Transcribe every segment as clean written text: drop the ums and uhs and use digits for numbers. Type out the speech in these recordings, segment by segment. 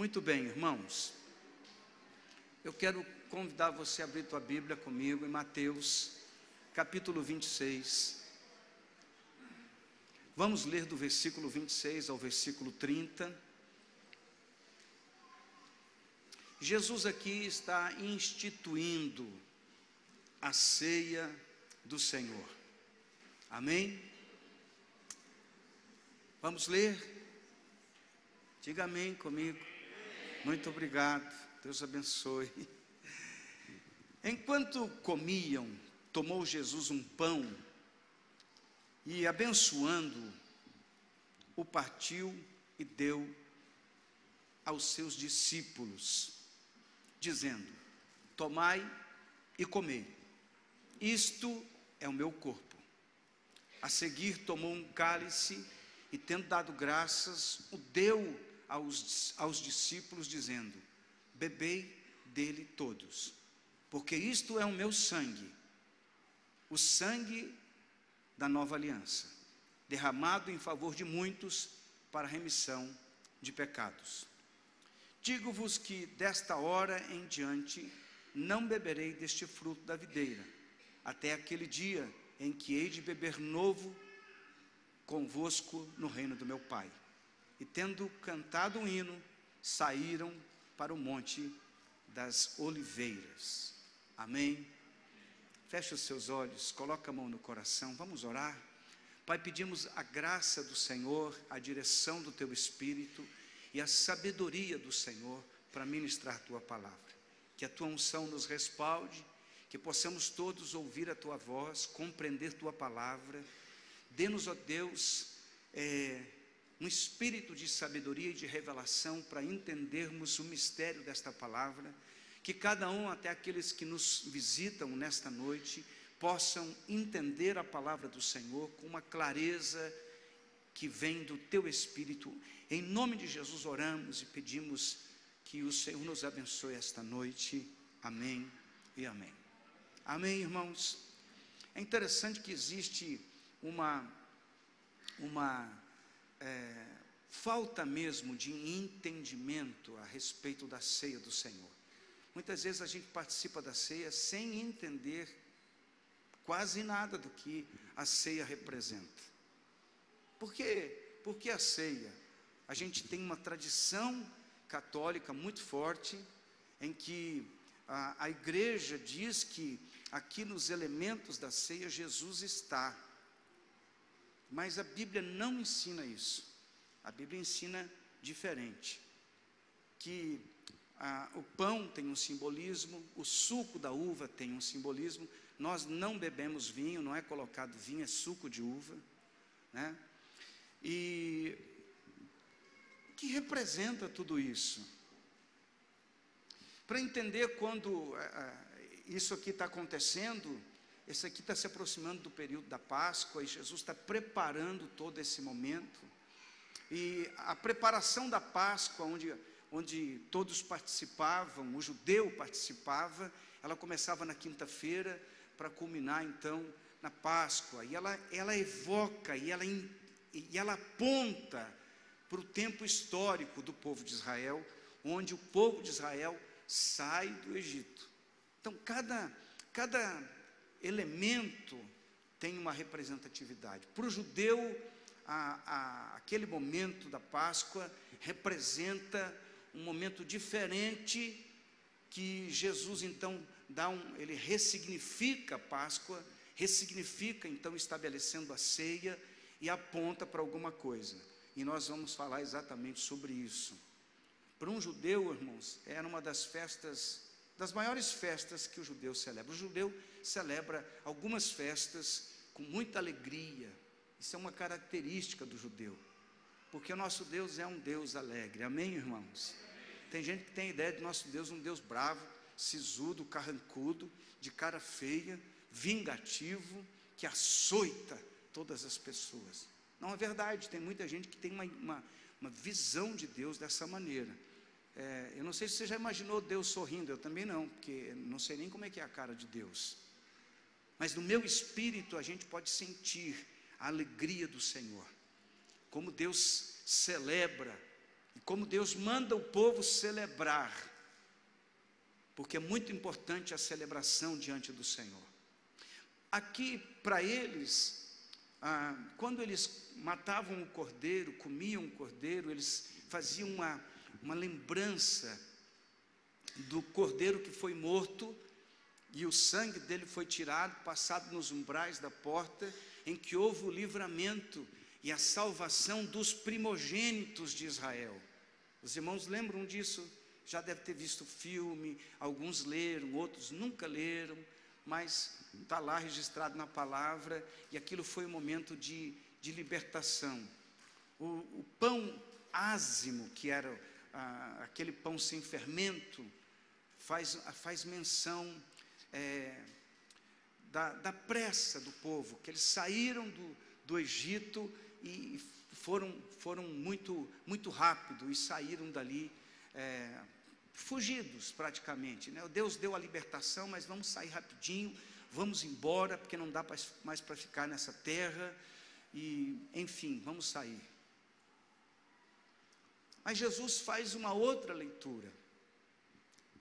Muito bem, irmãos, eu quero convidar você a abrir tua Bíblia comigo em Mateus, capítulo 26. Vamos ler do versículo 26 ao versículo 30. Jesus aqui está instituindo a ceia do Senhor. Amém? Vamos ler? Diga amém comigo. Muito obrigado, Deus abençoe. Enquanto comiam, tomou Jesus um pão e, abençoando, o partiu e deu aos seus discípulos, dizendo: tomai e comei, isto é o meu corpo. A seguir tomou um cálice e, tendo dado graças, o deu aos discípulos, dizendo: bebei dele todos, porque isto é o meu sangue, o sangue da nova aliança, derramado em favor de muitos para a remissão de pecados. Digo-vos que desta hora em diante não beberei deste fruto da videira, até aquele dia em que hei de beber novo convosco no reino do meu Pai. E tendo cantado um hino, saíram para o monte das oliveiras. Amém? Feche os seus olhos, coloca a mão no coração, vamos orar. Pai, pedimos a graça do Senhor, a direção do Teu Espírito e a sabedoria do Senhor para ministrar Tua palavra. Que a Tua unção nos respalde, que possamos todos ouvir a Tua voz, compreender Tua palavra. Dê-nos, ó Deus, um espírito de sabedoria e de revelação para entendermos o mistério desta palavra, que cada um, até aqueles que nos visitam nesta noite, possam entender a palavra do Senhor com uma clareza que vem do Teu Espírito. Em nome de Jesus oramos e pedimos que o Senhor nos abençoe esta noite. Amém e amém. Amém, irmãos? É interessante que existe uma falta mesmo de entendimento a respeito da ceia do Senhor. Muitas vezes a gente participa da ceia sem entender quase nada do que a ceia representa. Por quê? Porque a ceia, a gente tem uma tradição católica muito forte, em que a igreja diz que aqui nos elementos da ceia Jesus está. Mas a Bíblia não ensina isso. A Bíblia ensina diferente. Que o pão tem um simbolismo, o suco da uva tem um simbolismo. Nós não bebemos vinho, não é colocado vinho, é suco de uva, né? E que representa tudo isso? Para entender quando isso aqui está acontecendo, esse aqui está se aproximando do período da Páscoa, e Jesus está preparando todo esse momento. E a preparação da Páscoa, onde todos participavam, o judeu participava, ela começava na quinta-feira, para culminar então na Páscoa. E ela evoca, e ela aponta para o tempo histórico do povo de Israel, onde o povo de Israel sai do Egito. Então cada elemento tem uma representatividade. Para o judeu, aquele momento da Páscoa representa um momento diferente, que Jesus então ele ressignifica a Páscoa, ressignifica então estabelecendo a ceia e aponta para alguma coisa. E nós vamos falar exatamente sobre isso. Para um judeu, irmãos, era uma das festas, das maiores festas que o judeu celebra. O judeu celebra algumas festas com muita alegria. Isso é uma característica do judeu, porque o nosso Deus é um Deus alegre. Amém, irmãos? Tem gente que tem ideia de nosso Deus um Deus bravo, sisudo, carrancudo, de cara feia, vingativo, que açoita todas as pessoas. Não é verdade. Tem muita gente que tem uma visão de Deus dessa maneira. Eu não sei se você já imaginou Deus sorrindo. Eu também não, porque não sei nem como é que é a cara de Deus. Mas no meu espírito a gente pode sentir a alegria do Senhor, como Deus celebra e como Deus manda o povo celebrar, porque é muito importante a celebração diante do Senhor. Aqui, para eles, quando eles matavam o cordeiro, comiam o cordeiro, eles faziam uma lembrança do cordeiro que foi morto, e o sangue dele foi tirado, passado nos umbrais da porta, em que houve o livramento e a salvação dos primogênitos de Israel. Os irmãos lembram disso? Já deve ter visto o filme, alguns leram, outros nunca leram, mas está lá registrado na palavra, e aquilo foi um momento de libertação. O pão ázimo, que era aquele pão sem fermento, faz menção da pressa do povo, que eles saíram do Egito e foram muito rápido, e saíram dali fugidos praticamente, né? Deus deu a libertação, mas vamos sair rapidinho, vamos embora, porque não dá mais para ficar nessa terra, e enfim, vamos sair. Mas Jesus faz uma outra leitura.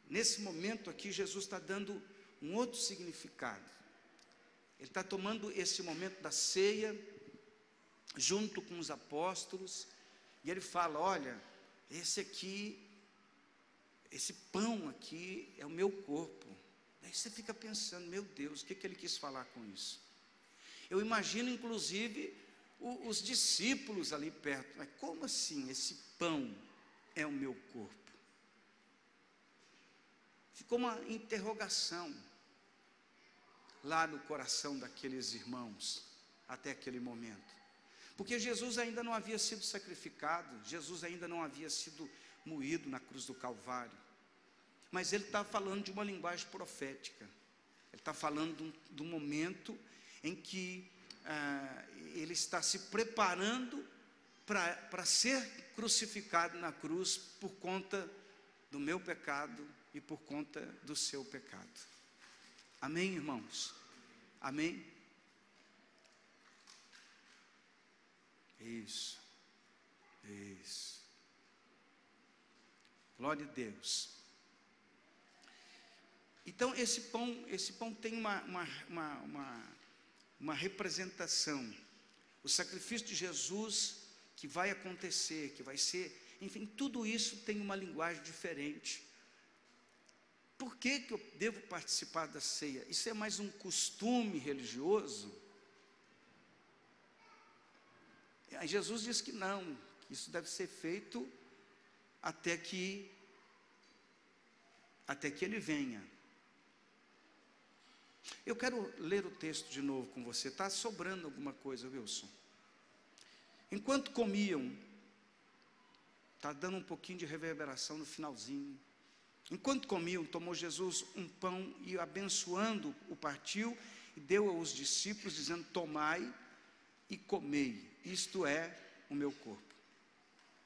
Nesse momento aqui, Jesus está dando um outro significado. Ele está tomando esse momento da ceia, junto com os apóstolos, e ele fala: olha, esse pão aqui é o meu corpo. Aí você fica pensando, meu Deus, o que ele quis falar com isso? Eu imagino, inclusive, os discípulos ali perto. Mas como assim, esse pão é o meu corpo? Ficou uma interrogação lá no coração daqueles irmãos, até aquele momento. Porque Jesus ainda não havia sido sacrificado, Jesus ainda não havia sido moído na cruz do Calvário. Mas ele está falando de uma linguagem profética. Ele está falando de um momento em que ele está se preparando para ser crucificado na cruz por conta do meu pecado e por conta do seu pecado. Amém, irmãos? Amém? Isso. Glória a Deus. Então esse pão tem uma representação. O sacrifício de Jesus que vai acontecer, que vai ser, enfim, tudo isso tem uma linguagem diferente. Por que eu devo participar da ceia? Isso é mais um costume religioso? Aí Jesus diz que não, que isso deve ser feito até que ele venha. Eu quero ler o texto de novo com você. Está sobrando alguma coisa, Wilson? Enquanto comiam, está dando um pouquinho de reverberação no finalzinho. Enquanto comiam, tomou Jesus um pão e, abençoando, o partiu e deu aos discípulos, dizendo: tomai e comei, isto é o meu corpo.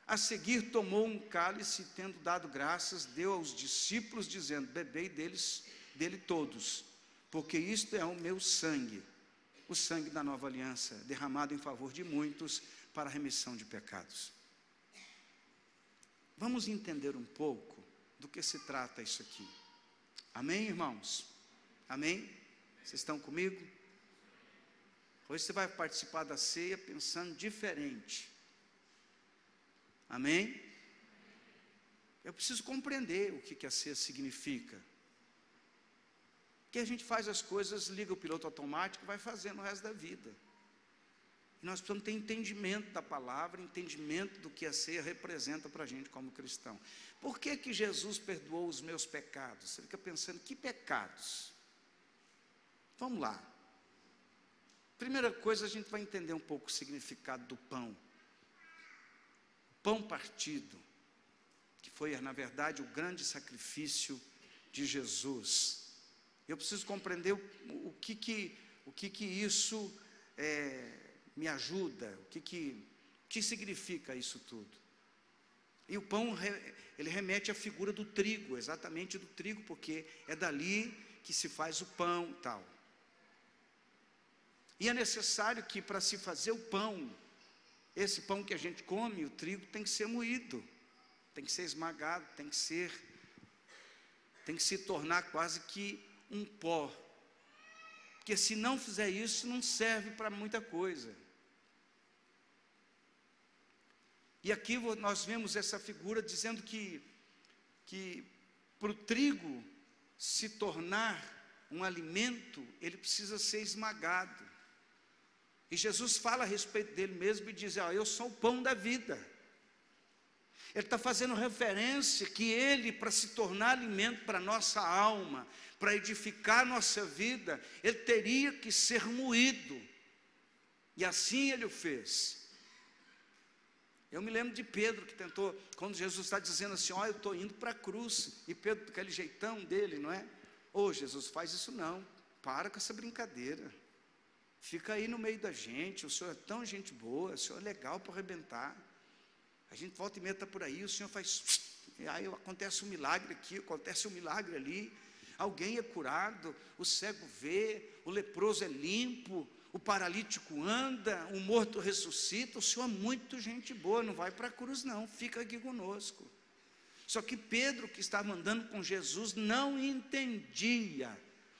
A seguir tomou um cálice, tendo dado graças, deu aos discípulos, dizendo: bebei dele todos, porque isto é o meu sangue, o sangue da nova aliança, derramado em favor de muitos para a remissão de pecados. Vamos entender um pouco do que se trata isso aqui. Amém, irmãos? Amém? Vocês estão comigo? Hoje você vai participar da ceia pensando diferente. Amém? Eu preciso compreender o que a ceia significa. Porque a gente faz as coisas, liga o piloto automático e vai fazendo o resto da vida. E nós precisamos ter entendimento da palavra, entendimento do que a ceia representa para a gente como cristão. Por que Jesus perdoou os meus pecados? Você fica pensando, que pecados? Vamos lá. Primeira coisa, a gente vai entender um pouco o significado do pão. Pão partido, que foi, na verdade, o grande sacrifício de Jesus. Eu preciso compreender o que isso me ajuda, o que significa isso tudo. E o pão, ele remete à figura do trigo, exatamente do trigo, porque é dali que se faz o pão e tal. E é necessário que, para se fazer o pão, esse pão que a gente come, o trigo, tem que ser moído. tem que ser esmagado, tem que se tornar quase que um pó. Porque se não fizer isso, não serve para muita coisa. E aqui nós vemos essa figura dizendo que para o trigo se tornar um alimento, ele precisa ser esmagado. E Jesus fala a respeito dele mesmo e diz: eu sou o pão da vida. Ele está fazendo referência que ele, para se tornar alimento para a nossa alma, para edificar a nossa vida, ele teria que ser moído. E assim ele o fez. Eu me lembro de Pedro, que tentou, quando Jesus está dizendo assim: eu estou indo para a cruz, e Pedro, aquele jeitão dele, não é? Jesus, faz isso não, para com essa brincadeira, fica aí no meio da gente, o senhor é tão gente boa, o senhor é legal para arrebentar, a gente volta e meia está por aí, o senhor faz, e aí acontece um milagre aqui, acontece um milagre ali, alguém é curado, o cego vê, o leproso é limpo, o paralítico anda, o morto ressuscita, o senhor é muito gente boa, não vai para a cruz não, fica aqui conosco. Só que Pedro, que estava andando com Jesus, não entendia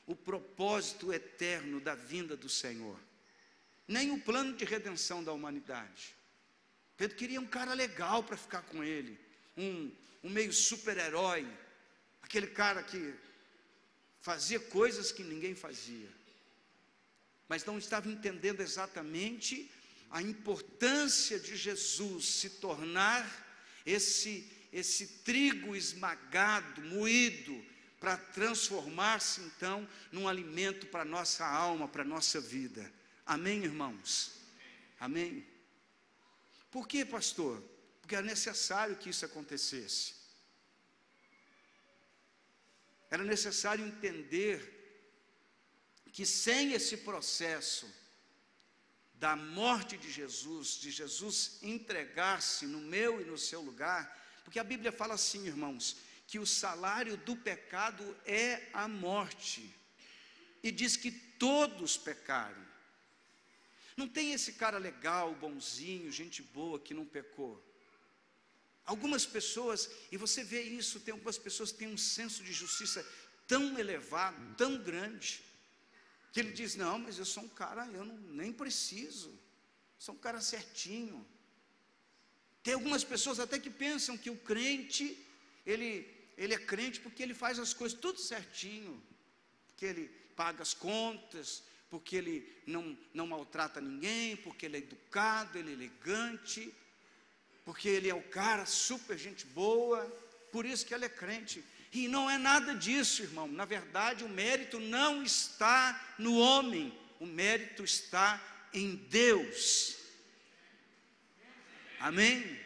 o propósito eterno da vinda do Senhor, nem o plano de redenção da humanidade. Pedro queria um cara legal para ficar com ele, um meio super-herói, aquele cara que fazia coisas que ninguém fazia, mas não estava entendendo exatamente a importância de Jesus se tornar esse trigo esmagado, moído, para transformar-se então num alimento para a nossa alma, para a nossa vida. Amém, irmãos? Amém? Por quê, pastor? Porque era necessário que isso acontecesse. Era necessário entender que sem esse processo da morte de Jesus entregar-se no meu e no seu lugar, porque a Bíblia fala assim, irmãos, que o salário do pecado é a morte, e diz que todos pecaram. Não tem esse cara legal, bonzinho, gente boa que não pecou. Algumas pessoas, e você vê isso, tem algumas pessoas que têm um senso de justiça tão elevado, tão grande, que ele diz: não, mas eu sou um cara, eu nem preciso, sou um cara certinho. Tem algumas pessoas até que pensam que o crente, ele é crente porque ele faz as coisas tudo certinho, porque ele paga as contas, porque ele não maltrata ninguém, porque ele é educado, ele é elegante, porque ele é o cara super gente boa, por isso que ele é crente. E não é nada disso, irmão. Na verdade, o mérito não está no homem, o mérito está em Deus. Amém?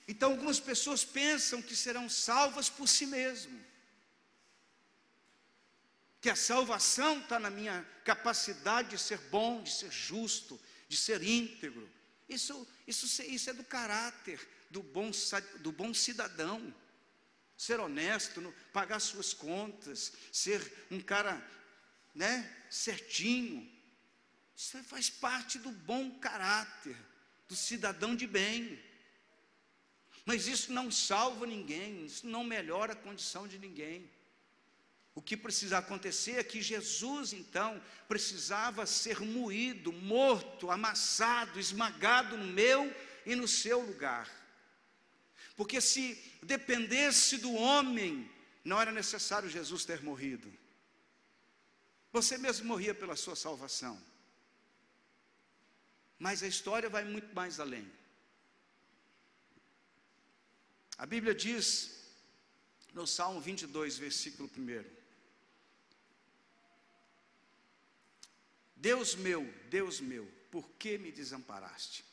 Então algumas pessoas pensam que serão salvas por si mesmo, que a salvação está na minha capacidade de ser bom, de ser justo, de ser íntegro. Isso é do caráter do bom cidadão, ser honesto, pagar suas contas, ser um cara, certinho. Isso faz parte do bom caráter, do cidadão de bem. Mas isso não salva ninguém, isso não melhora a condição de ninguém. O que precisa acontecer é que Jesus, então, precisava ser moído, morto, amassado, esmagado no meu e no seu lugar. Porque se dependesse do homem, não era necessário Jesus ter morrido. Você mesmo morria pela sua salvação. Mas a história vai muito mais além. A Bíblia diz, no Salmo 22, versículo 1: Deus meu, por que me desamparaste?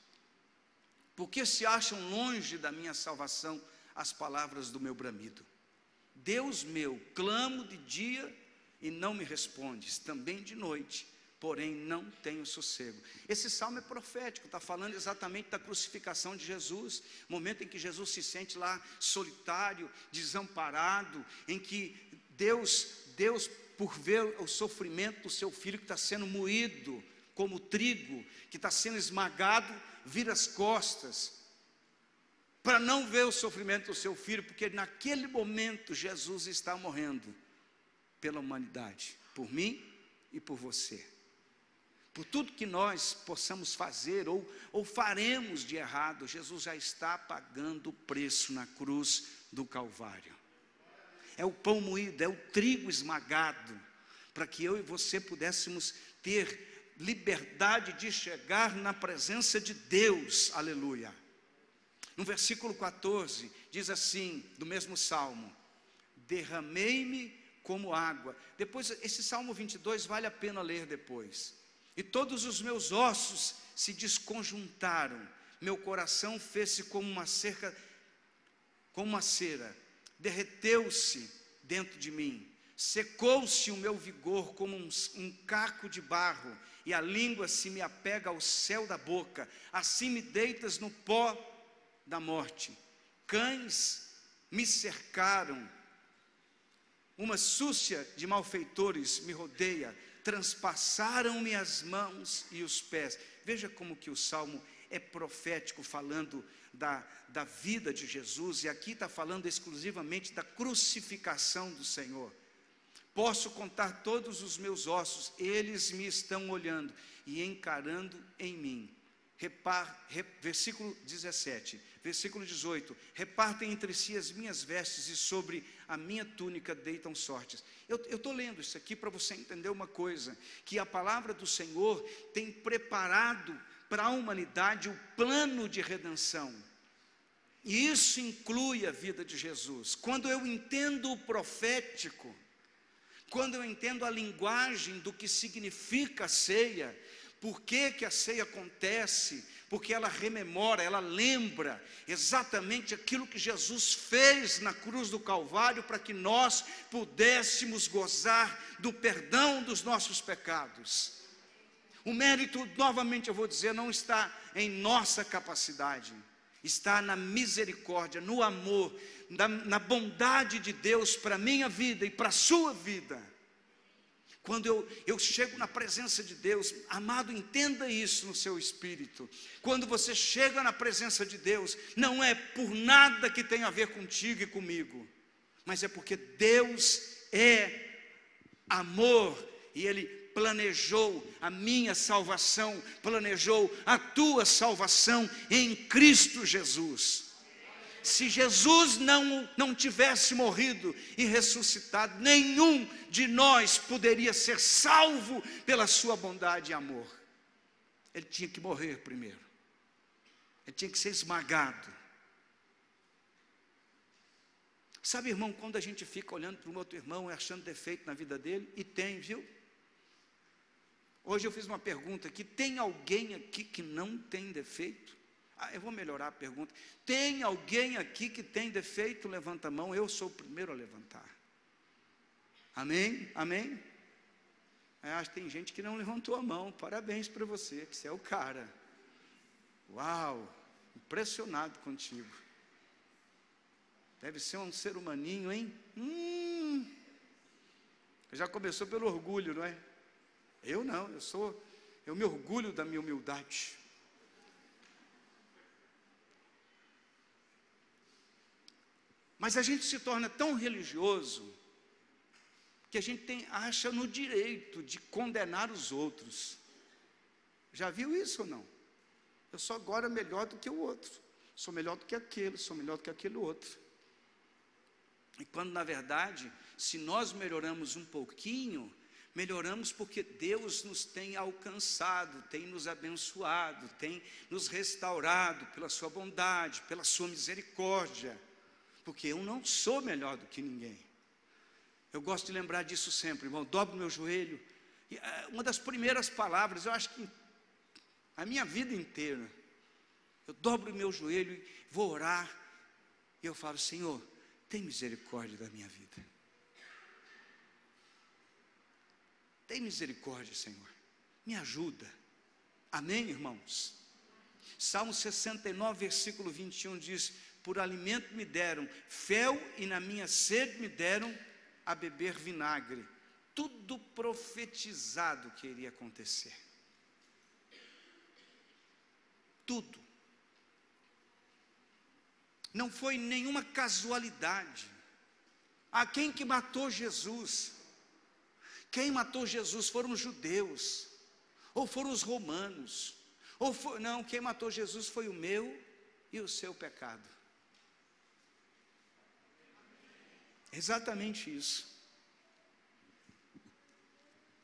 Por que se acham longe da minha salvação as palavras do meu bramido? Deus meu, clamo de dia e não me respondes, também de noite, porém não tenho sossego. Esse salmo é profético, está falando exatamente da crucificação de Jesus, momento em que Jesus se sente lá solitário, desamparado, em que Deus, por ver o sofrimento do seu filho que está sendo moído como trigo, que está sendo esmagado, vira as costas para não ver o sofrimento do seu filho, porque naquele momento Jesus está morrendo pela humanidade, por mim e por você. Por tudo que nós possamos fazer ou faremos de errado, Jesus já está pagando o preço na cruz do Calvário. É o pão moído, é o trigo esmagado, para que eu e você pudéssemos ter liberdade de chegar na presença de Deus, aleluia. No versículo 14, diz assim, do mesmo salmo: derramei-me como água. Depois, esse salmo 22 vale a pena ler depois. E todos os meus ossos se desconjuntaram, meu coração fez-se como uma cera, derreteu-se dentro de mim, secou-se o meu vigor como um caco de barro, e a língua se me apega ao céu da boca. Assim me deitas no pó da morte, cães me cercaram, uma súcia de malfeitores me rodeia, transpassaram-me as mãos e os pés. Veja como que o salmo é profético, falando da vida de Jesus, e aqui está falando exclusivamente da crucificação do Senhor. Posso contar todos os meus ossos, eles me estão olhando e encarando em mim. Versículo 17, versículo 18, repartem entre si as minhas vestes e sobre a minha túnica deitam sortes. Eu estou lendo isso aqui para você entender uma coisa, que a palavra do Senhor tem preparado para a humanidade o plano de redenção, e isso inclui a vida de Jesus. Quando eu entendo o profético, quando eu entendo a linguagem do que significa a ceia, por que a ceia acontece? Porque ela rememora, ela lembra exatamente aquilo que Jesus fez na cruz do Calvário, para que nós pudéssemos gozar do perdão dos nossos pecados. O mérito, novamente eu vou dizer, não está em nossa capacidade, está na misericórdia, no amor, na bondade de Deus para a minha vida e para a sua vida. Quando eu chego na presença de Deus, amado, entenda isso no seu espírito. Quando você chega na presença de Deus, não é por nada que tem a ver contigo e comigo, mas é porque Deus é amor, e Ele planejou a minha salvação, planejou a tua salvação em Cristo Jesus. Se Jesus não tivesse morrido e ressuscitado, nenhum de nós poderia ser salvo pela sua bondade e amor. Ele tinha que morrer primeiro, ele tinha que ser esmagado. Sabe, irmão, quando a gente fica olhando para um outro irmão e achando defeito na vida dele, e tem, viu? Hoje eu fiz uma pergunta aqui: tem alguém aqui que não tem defeito? Eu vou melhorar a pergunta: tem alguém aqui que tem defeito? Levanta a mão, eu sou o primeiro a levantar. Amém? Amém? Acho que tem gente que não levantou a mão. Parabéns para você, que você é o cara. Uau, impressionado contigo. Deve ser um ser humaninho, hein? Já começou pelo orgulho, não é? Eu não, eu me orgulho da minha humildade. Mas a gente se torna tão religioso que a gente acha no direito de condenar os outros. Já viu isso ou não? Eu sou agora melhor do que o outro, sou melhor do que aquele, sou melhor do que aquele outro. E quando na verdade, se nós melhoramos um pouquinho, melhoramos porque Deus nos tem alcançado, tem nos abençoado, tem nos restaurado pela sua bondade, pela sua misericórdia. Porque eu não sou melhor do que ninguém. Eu gosto de lembrar disso sempre, irmão. Dobro meu joelho, e uma das primeiras palavras, eu acho que a minha vida inteira, eu dobro o meu joelho e vou orar, e eu falo: Senhor, tem misericórdia da minha vida. Tem misericórdia, Senhor, me ajuda. Amém, irmãos? Salmo 69, versículo 21 diz: por alimento me deram fel, e na minha sede me deram a beber vinagre. Tudo profetizado que iria acontecer. Tudo. Não foi nenhuma casualidade. Quem que matou Jesus? Quem matou Jesus foram os judeus, ou foram os romanos, não, quem matou Jesus foi o meu e o seu pecado. Exatamente isso.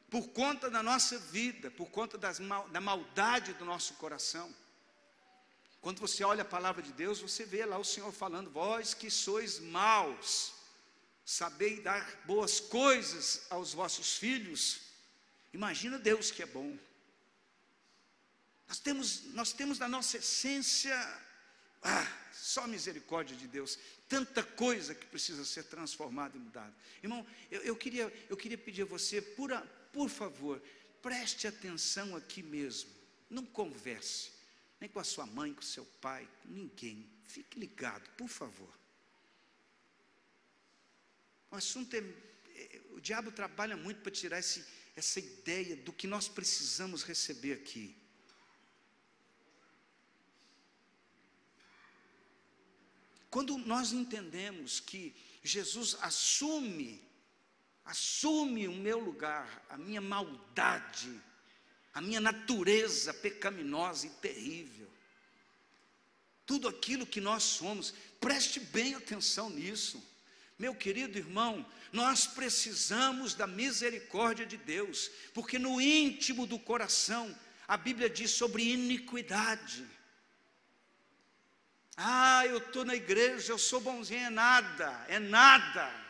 Por conta da nossa vida, por conta da maldade do nosso coração. Quando você olha a palavra de Deus, você vê lá o Senhor falando: vós que sois maus, sabei dar boas coisas aos vossos filhos. Imagina Deus que é bom. Nós temos na nossa essência, só a misericórdia de Deus. Tanta coisa que precisa ser transformada e mudada. Irmão, eu queria pedir a você, por favor, preste atenção aqui mesmo. Não converse, nem com a sua mãe, com o seu pai, com ninguém. Fique ligado, por favor. O assunto o diabo trabalha muito para tirar essa ideia do que nós precisamos receber aqui. Quando nós entendemos que Jesus assume o meu lugar, a minha maldade, a minha natureza pecaminosa e terrível, tudo aquilo que nós somos, preste bem atenção nisso. Meu querido irmão, nós precisamos da misericórdia de Deus, porque no íntimo do coração, a Bíblia diz sobre iniquidade. Eu estou na igreja, eu sou bonzinho, é nada.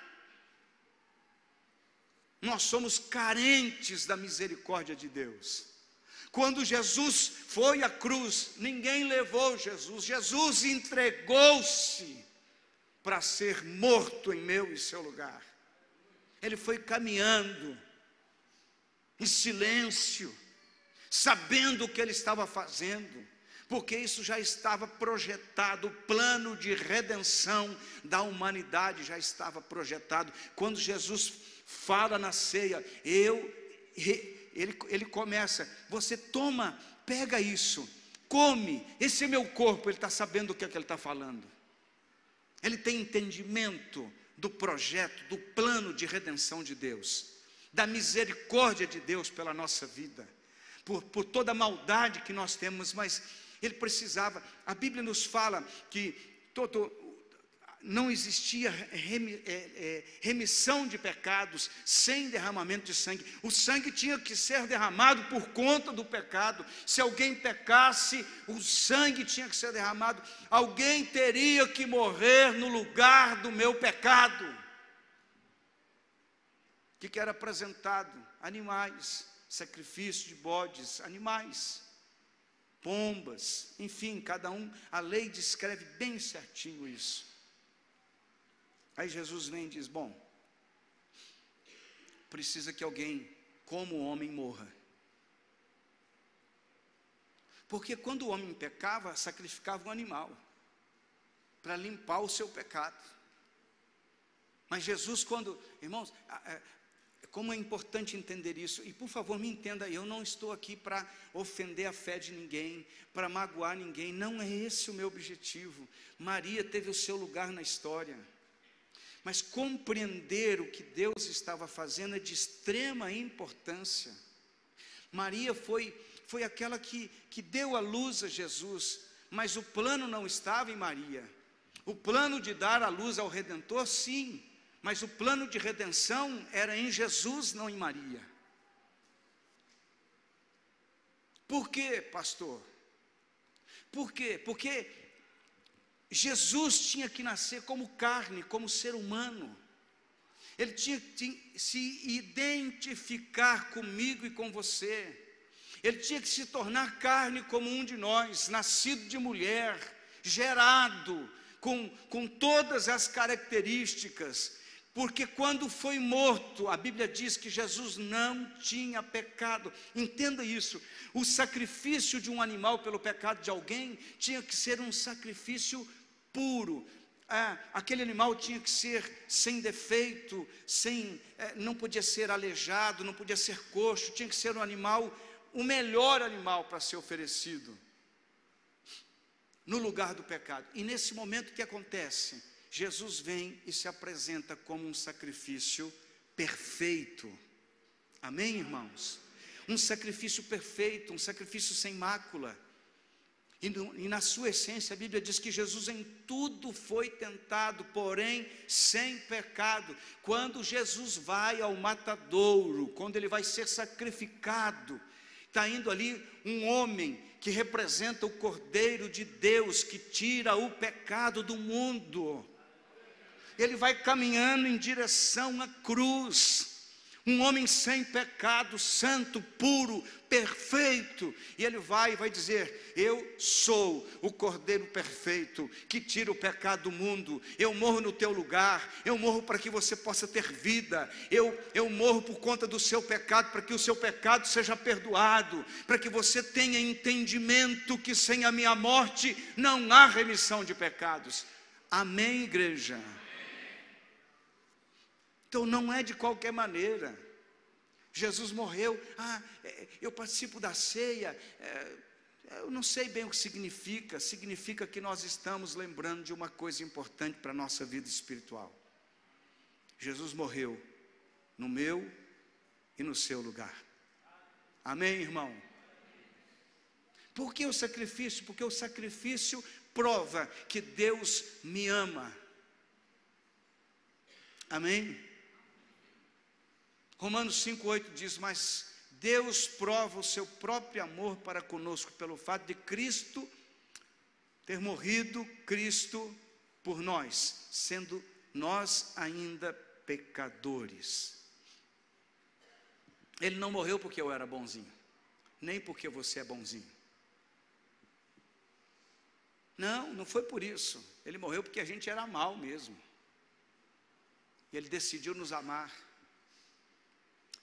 Nós somos carentes da misericórdia de Deus. Quando Jesus foi à cruz, ninguém levou Jesus entregou-se para ser morto em meu e seu lugar. Ele foi caminhando em silêncio, sabendo o que ele estava fazendo, porque isso já estava projetado, o plano de redenção da humanidade já estava projetado. Quando Jesus fala na ceia, ele começa: você toma, pega isso, come, esse é meu corpo. Ele está sabendo o que é que ele está falando. Ele tem entendimento do projeto, do plano de redenção de Deus, da misericórdia de Deus pela nossa vida, por toda a maldade que nós temos, mas ele precisava. A Bíblia nos fala que não existia remissão de pecados sem derramamento de sangue. O sangue tinha que ser derramado por conta do pecado. Se alguém pecasse, o sangue tinha que ser derramado. Alguém teria que morrer no lugar do meu pecado. O que era apresentado? Animais, sacrifício de bodes, animais, pombas, enfim, cada um, a lei descreve bem certinho isso. Aí Jesus vem e diz: bom, precisa que alguém, como homem, morra. Porque quando o homem pecava, sacrificava um animal para limpar o seu pecado. Mas Jesus, irmãos, como é importante entender isso, e por favor me entenda, eu não estou aqui para ofender a fé de ninguém, para magoar ninguém, não é esse o meu objetivo. Maria teve o seu lugar na história, mas compreender o que Deus estava fazendo é de extrema importância. Maria foi aquela que deu à luz a Jesus, mas o plano não estava em Maria. O plano de dar à luz ao Redentor, sim, mas o plano de redenção era em Jesus, não em Maria. Por quê, pastor? Por quê? Porque Jesus tinha que nascer como carne, como ser humano. Ele tinha que se identificar comigo e com você. Ele tinha que se tornar carne como um de nós, nascido de mulher, gerado com todas as características. Porque quando foi morto, a Bíblia diz que Jesus não tinha pecado. Entenda isso. O sacrifício de um animal pelo pecado de alguém tinha que ser um sacrifício puro. Aquele animal tinha que ser sem defeito, não podia ser aleijado, não podia ser coxo, tinha que ser um animal, o melhor animal para ser oferecido. no lugar do pecado. E nesse momento o que acontece? Jesus vem e se apresenta como um sacrifício perfeito. Amém, irmãos? Um sacrifício perfeito, um sacrifício sem mácula. E na sua essência a Bíblia diz que Jesus em tudo foi tentado, porém sem pecado. Quando Jesus vai ao matadouro, quando ele vai ser sacrificado, está indo ali um homem que representa o Cordeiro de Deus, que tira o pecado do mundo. Ele vai caminhando em direção à cruz, um homem sem pecado, santo, puro, perfeito, e ele vai dizer: eu sou o Cordeiro perfeito, que tira o pecado do mundo, eu morro no teu lugar, eu morro para que você possa ter vida, eu morro por conta do seu pecado, para que o seu pecado seja perdoado, para que você tenha entendimento que sem a minha morte não há remissão de pecados. Amém, igreja? Então não é de qualquer maneira. Jesus morreu, eu participo da ceia, eu não sei bem o que significa que nós estamos lembrando de uma coisa importante para a nossa vida espiritual. Jesus morreu no meu e no seu lugar. Amém, irmão? Por que o sacrifício? Porque o sacrifício prova que Deus me ama. Amém? Romanos 5,8 diz: mas Deus prova o seu próprio amor para conosco pelo fato de Cristo ter morrido, Cristo por nós, sendo nós ainda pecadores. Ele não morreu porque eu era bonzinho, nem porque você é bonzinho. Não foi por isso. Ele morreu porque a gente era mal mesmo. E Ele decidiu nos amar.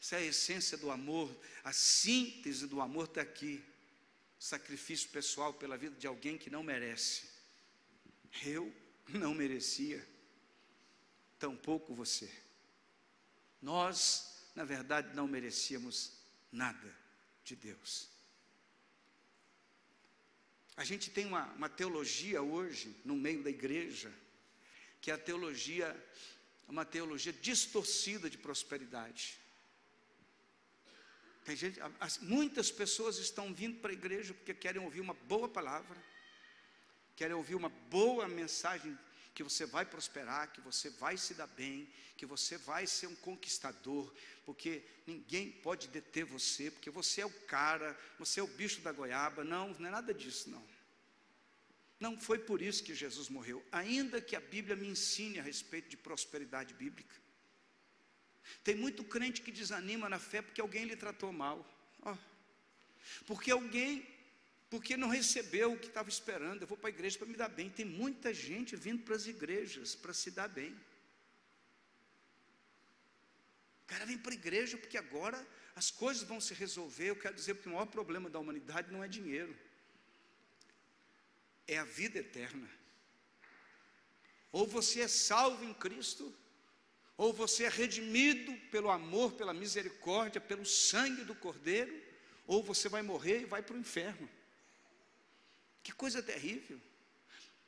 Essa é a essência do amor, a síntese do amor está aqui. Sacrifício pessoal pela vida de alguém que não merece. Eu não merecia, tampouco você. Nós, na verdade, não merecíamos nada de Deus. A gente tem uma teologia hoje, no meio da igreja, que é uma teologia distorcida de prosperidade. Tem gente, muitas pessoas estão vindo para a igreja porque querem ouvir uma boa palavra, querem ouvir uma boa mensagem, que você vai prosperar, que você vai se dar bem, que você vai ser um conquistador, porque ninguém pode deter você, porque você é o cara, você é o bicho da goiaba. Não é nada disso, não. Não foi por isso que Jesus morreu, ainda que a Bíblia me ensine a respeito de prosperidade bíblica. Tem muito crente que desanima na fé porque alguém lhe tratou mal, porque não recebeu o que estava esperando. Eu vou para a igreja para me dar bem. Tem muita gente vindo para as igrejas para se dar bem. O cara vem para a igreja porque agora as coisas vão se resolver. Eu quero dizer que o maior problema da humanidade não é dinheiro, é a vida eterna. Ou você é salvo em Cristo, ou você é redimido pelo amor, pela misericórdia, pelo sangue do Cordeiro, ou você vai morrer e vai para o inferno. Que coisa terrível.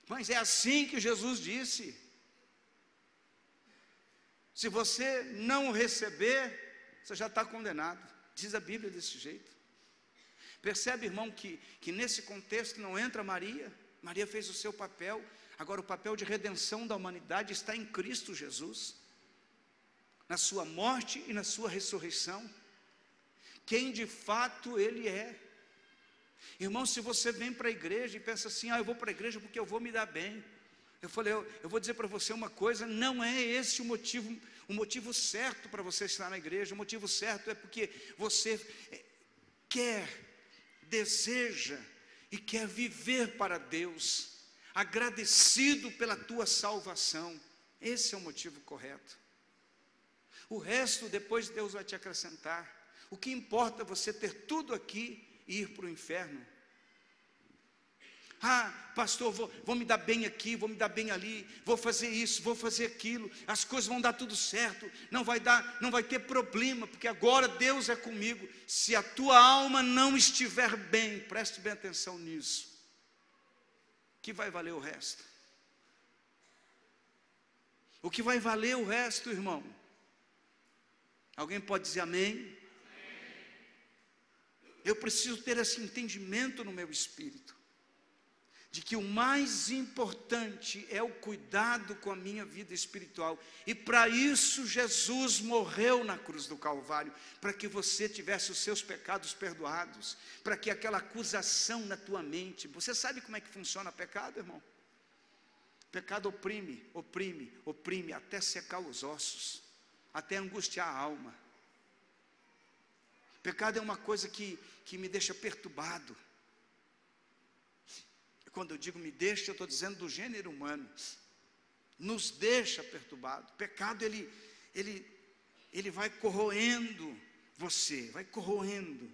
Mas é assim que Jesus disse. Se você não receber, você já está condenado. Diz a Bíblia desse jeito. Percebe, irmão, que nesse contexto não entra Maria. Maria fez o seu papel. Agora o papel de redenção da humanidade está em Cristo Jesus, na sua morte e na sua ressurreição, quem de fato Ele é. Irmão, se você vem para a igreja e pensa assim: eu vou para a igreja porque eu vou me dar bem, eu vou dizer para você uma coisa: não é esse o motivo certo para você estar na igreja. O motivo certo é porque você quer, deseja e quer viver para Deus, agradecido pela tua salvação. Esse é o motivo correto. O resto depois Deus vai te acrescentar. O que importa é você ter tudo aqui e ir para o inferno. Pastor, vou me dar bem aqui, vou me dar bem ali, vou fazer isso, vou fazer aquilo, as coisas vão dar tudo certo, não vai ter problema, porque agora Deus é comigo. Se a tua alma não estiver bem, preste bem atenção nisso, que vai valer o resto? O que vai valer o resto, irmão? Alguém pode dizer amém? Eu preciso ter esse entendimento no meu espírito, de que o mais importante é o cuidado com a minha vida espiritual, e para isso Jesus morreu na cruz do Calvário, para que você tivesse os seus pecados perdoados, para que aquela acusação na tua mente, você sabe como é que funciona o pecado, irmão? Pecado oprime, oprime, oprime, até secar os ossos, até angustiar a alma. Pecado é uma coisa que me deixa perturbado. E quando eu digo me deixa, eu estou dizendo do gênero humano. Nos deixa perturbado. Pecado, ele vai corroendo você, vai corroendo.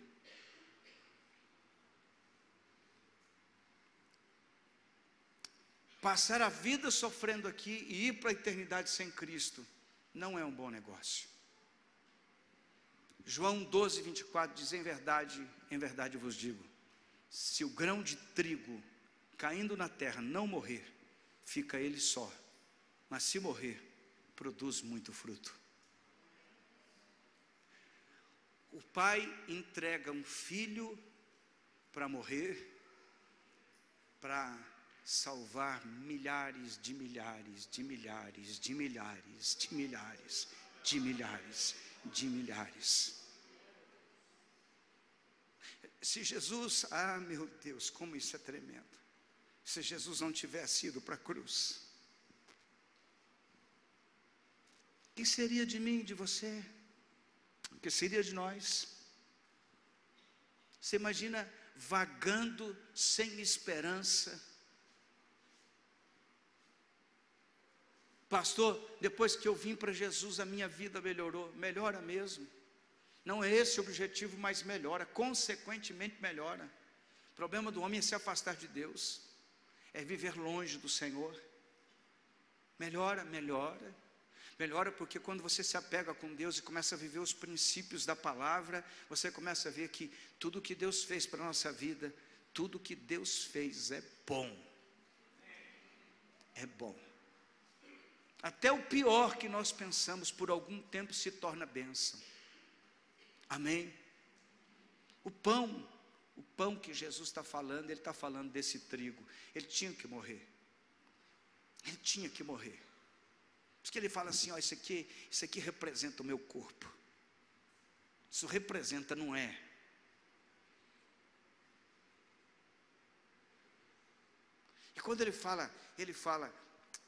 Passar a vida sofrendo aqui e ir para a eternidade sem Cristo não é um bom negócio. João 12, 24 diz: em verdade vos digo, se o grão de trigo caindo na terra não morrer, fica ele só, mas se morrer, produz muito fruto. O pai entrega um filho para morrer, para salvar milhares de milhares de milhares de milhares de milhares de milhares de milhares. Se Jesus, meu Deus, como isso é tremendo, se Jesus não tivesse ido para a cruz, o que seria de mim, de você? O que seria de nós? Você imagina vagando sem esperança? Pastor, depois que eu vim para Jesus, a minha vida melhorou. Melhora mesmo. Não é esse o objetivo, mas melhora, consequentemente melhora. O problema do homem é se afastar de Deus, é viver longe do Senhor. Melhora, melhora. Melhora porque quando você se apega com Deus e começa a viver os princípios da palavra, você começa a ver que tudo que Deus fez para a nossa vida, tudo que Deus fez é bom. É bom. Até o pior que nós pensamos por algum tempo se torna bênção. Amém? O pão que Jesus está falando, ele está falando desse trigo. Ele tinha que morrer. Ele tinha que morrer. Por isso que ele fala assim, ó, isso aqui representa o meu corpo. Isso representa, não é? E quando ele fala,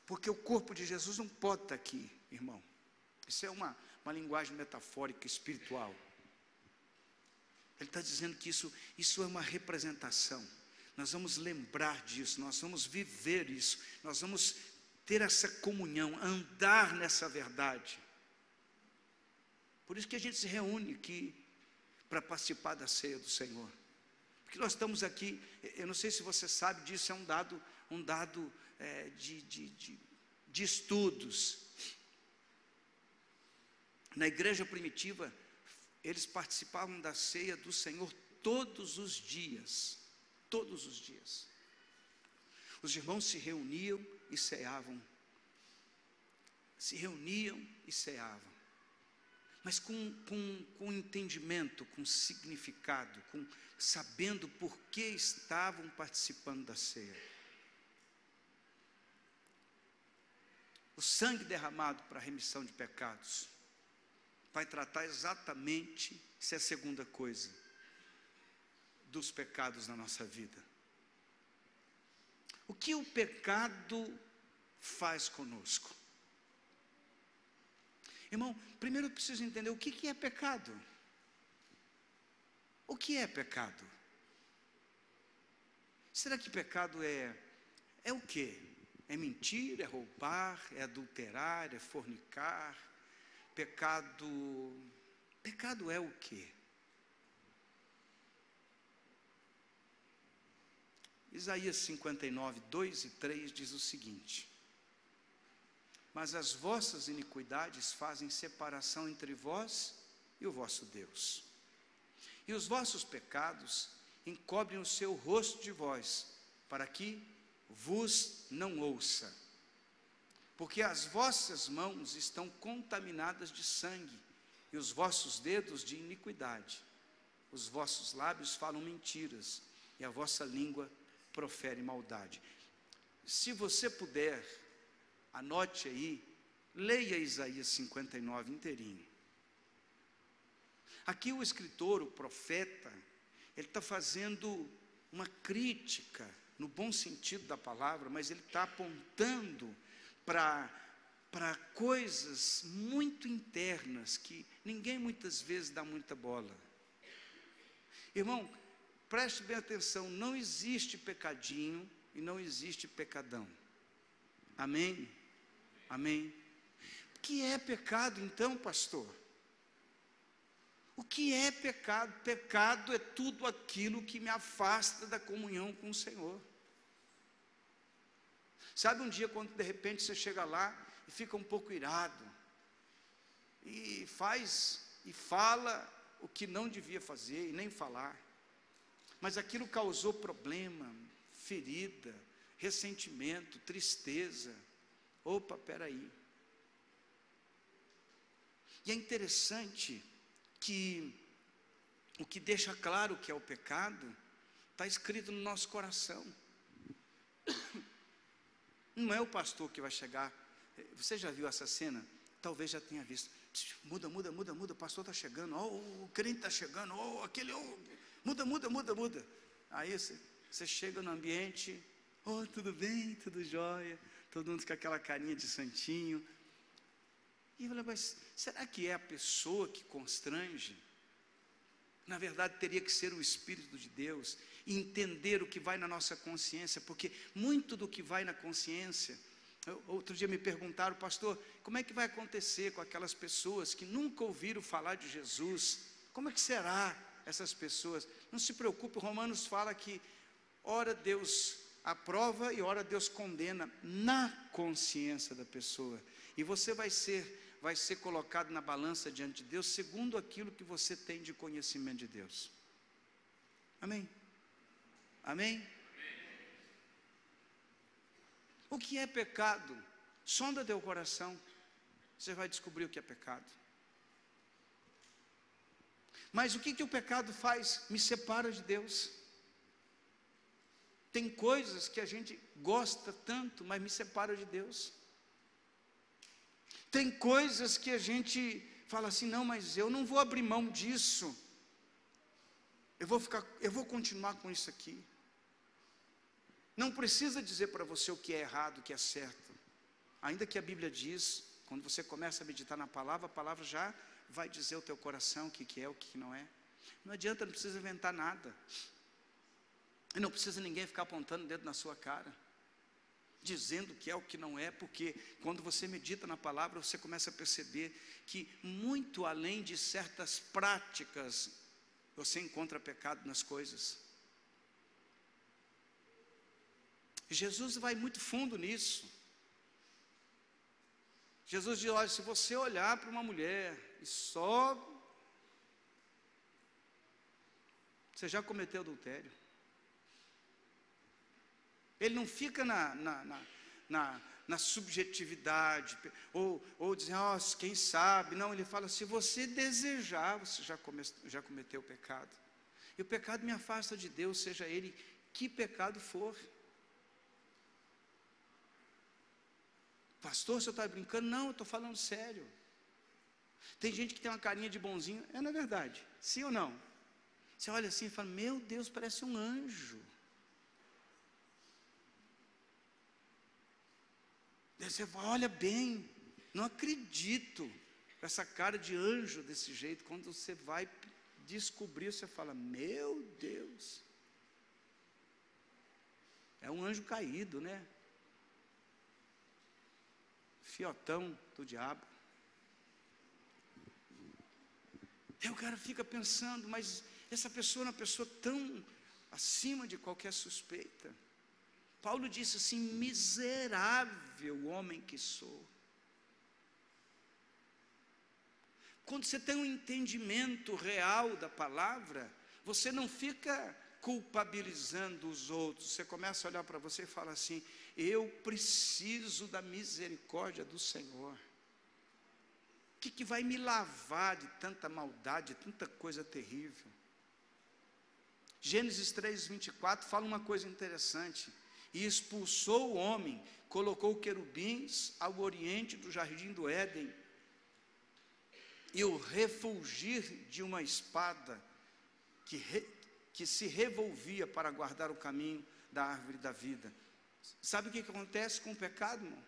porque o corpo de Jesus não pode estar aqui, irmão. Isso é uma linguagem metafórica, espiritual. Ele está dizendo que isso é uma representação. Nós vamos lembrar disso, nós vamos viver isso, nós vamos ter essa comunhão, andar nessa verdade. Por isso que a gente se reúne aqui para participar da ceia do Senhor. Porque nós estamos aqui, eu não sei se você sabe disso, é um dado de estudos. Na igreja primitiva, eles participavam da ceia do Senhor todos os dias. Todos os dias. Os irmãos se reuniam e ceavam. Se reuniam e ceavam. Mas com entendimento, com significado, sabendo por que estavam participando da ceia. O sangue derramado para a remissão de pecados vai tratar exatamente, essa é a segunda coisa, dos pecados na nossa vida. O que o pecado faz conosco? Irmão, primeiro eu preciso entender o que é pecado. O que é pecado? Será que pecado é o quê? É mentir, é roubar, é adulterar, é fornicar? Pecado é o quê? Isaías 59, 2 e 3 diz o seguinte: mas as vossas iniquidades fazem separação entre vós e o vosso Deus, e os vossos pecados encobrem o seu rosto de vós, para que vos não ouça, porque as vossas mãos estão contaminadas de sangue, e os vossos dedos de iniquidade. Os vossos lábios falam mentiras, e a vossa língua profere maldade. Se você puder, anote aí, leia Isaías 59 inteirinho. Aqui o escritor, o profeta, ele está fazendo uma crítica, no bom sentido da palavra, mas ele está apontando para coisas muito internas, que ninguém muitas vezes dá muita bola. Irmão, preste bem atenção, não existe pecadinho e não existe pecadão. Amém? Amém? O que é pecado então, pastor? O que é pecado? Pecado é tudo aquilo que me afasta da comunhão com o Senhor. Sabe um dia quando de repente você chega lá e fica um pouco irado, e faz e fala o que não devia fazer e nem falar, mas aquilo causou problema, ferida, ressentimento, tristeza. Opa, peraí. E é interessante que o que deixa claro que é o pecado está escrito no nosso coração. Não é o pastor que vai chegar. Você já viu essa cena? Talvez já tenha visto. Muda, o pastor está chegando, o crente está chegando, muda. Aí você chega no ambiente, tudo bem, tudo jóia, todo mundo com aquela carinha de santinho. E eu falei, mas será que é a pessoa que constrange? Na verdade, teria que ser o Espírito de Deus, e entender o que vai na nossa consciência, porque muito do que vai na consciência, outro dia me perguntaram, pastor, como é que vai acontecer com aquelas pessoas que nunca ouviram falar de Jesus? Como é que será essas pessoas? Não se preocupe, Romanos fala que ora Deus aprova e ora Deus condena na consciência da pessoa, e você vai ser colocado na balança diante de Deus, segundo aquilo que você tem de conhecimento de Deus. Amém? Amém? O que é pecado? Sonda teu coração, você vai descobrir o que é pecado. Mas o que o pecado faz? Me separa de Deus. Tem coisas que a gente gosta tanto, mas me separa de Deus. Tem coisas que a gente fala assim, não, mas eu não vou abrir mão disso, eu vou continuar com isso aqui. Não precisa dizer para você o que é errado, o que é certo, ainda que a Bíblia diz, quando você começa a meditar na palavra, a palavra já vai dizer ao teu coração o que é, o que não é. Não adianta, não precisa inventar nada, e não precisa ninguém ficar apontando o dedo na sua cara, dizendo o que é, o que não é, porque quando você medita na palavra, você começa a perceber que muito além de certas práticas, você encontra pecado nas coisas. Jesus vai muito fundo nisso. Jesus diz, olha, se você olhar para uma mulher e só, você já cometeu adultério. Ele não fica na subjetividade, ou dizer, quem sabe, não, ele fala, se você desejar, você já cometeu o pecado, e o pecado me afasta de Deus, seja ele que pecado for. Pastor, você está brincando? Não, eu estou falando sério. Tem gente que tem uma carinha de bonzinho, não é verdade? Sim ou não? Você olha assim e fala, meu Deus, parece um anjo. Daí você fala, olha bem, não acredito com essa cara de anjo desse jeito. Quando você vai descobrir, você fala, meu Deus, é um anjo caído, né? Fiotão do diabo. Aí o cara fica pensando, mas essa pessoa é uma pessoa tão acima de qualquer suspeita. Paulo disse assim, miserável homem que sou. Quando você tem um entendimento real da palavra, você não fica culpabilizando os outros. Você começa a olhar para você e fala assim: eu preciso da misericórdia do Senhor. O que vai me lavar de tanta maldade, de tanta coisa terrível? Gênesis 3:24 fala uma coisa interessante: e expulsou o homem, colocou querubins ao oriente do jardim do Éden, e o refulgir de uma espada que se revolvia para guardar o caminho da árvore da vida. Sabe o que acontece com o pecado, irmão?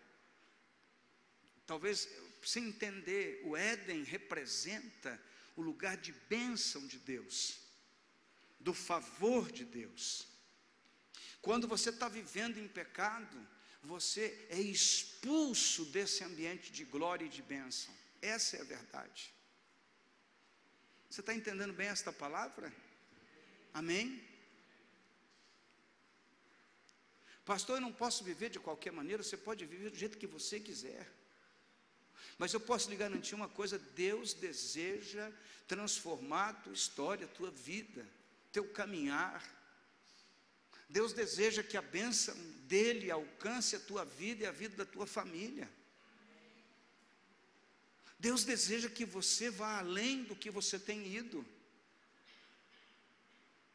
Talvez, sem entender, o Éden representa o lugar de bênção de Deus, do favor de Deus. Quando você está vivendo em pecado, você é expulso desse ambiente de glória e de bênção. Essa é a verdade. Você está entendendo bem esta palavra? Amém? Pastor, eu não posso viver de qualquer maneira. Você pode viver do jeito que você quiser, mas eu posso lhe garantir uma coisa: Deus deseja transformar a tua história, a tua vida, teu caminhar. Deus deseja que a bênção dele alcance a tua vida e a vida da tua família. Deus deseja que você vá além do que você tem ido,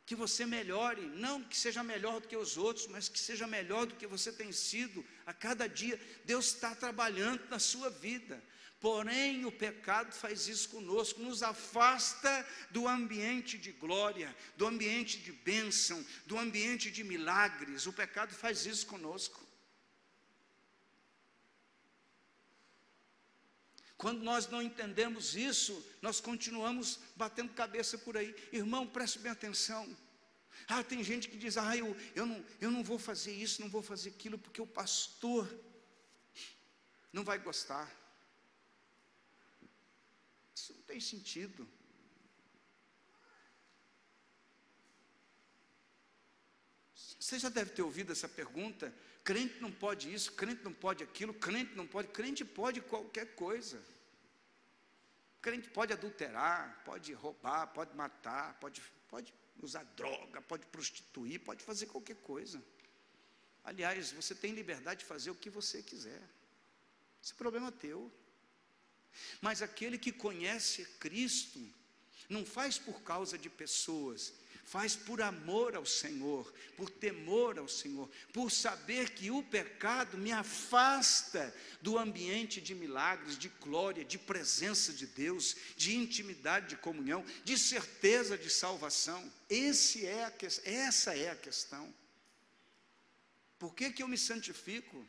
que você melhore, não que seja melhor do que os outros, mas que seja melhor do que você tem sido a cada dia. Deus está trabalhando na sua vida, porém o pecado faz isso conosco, nos afasta do ambiente de glória, do ambiente de bênção, do ambiente de milagres. O pecado faz isso conosco. Quando nós não entendemos isso, nós continuamos batendo cabeça por aí. Irmão, preste bem atenção. Tem gente que diz: eu não vou fazer isso, não vou fazer aquilo, porque o pastor não vai gostar. Isso não tem sentido. Você já deve ter ouvido essa pergunta: crente não pode isso, crente não pode aquilo, crente não pode. Crente pode qualquer coisa. Crente pode adulterar, pode roubar, pode matar, pode usar droga, pode prostituir, pode fazer qualquer coisa. Aliás, você tem liberdade de fazer o que você quiser. Esse problema é teu. Mas aquele que conhece Cristo não faz por causa de pessoas, faz por amor ao Senhor, por temor ao Senhor, por saber que o pecado me afasta do ambiente de milagres, de glória, de presença de Deus, de intimidade, de comunhão, de certeza de salvação. Essa é a questão. Por que eu me santifico?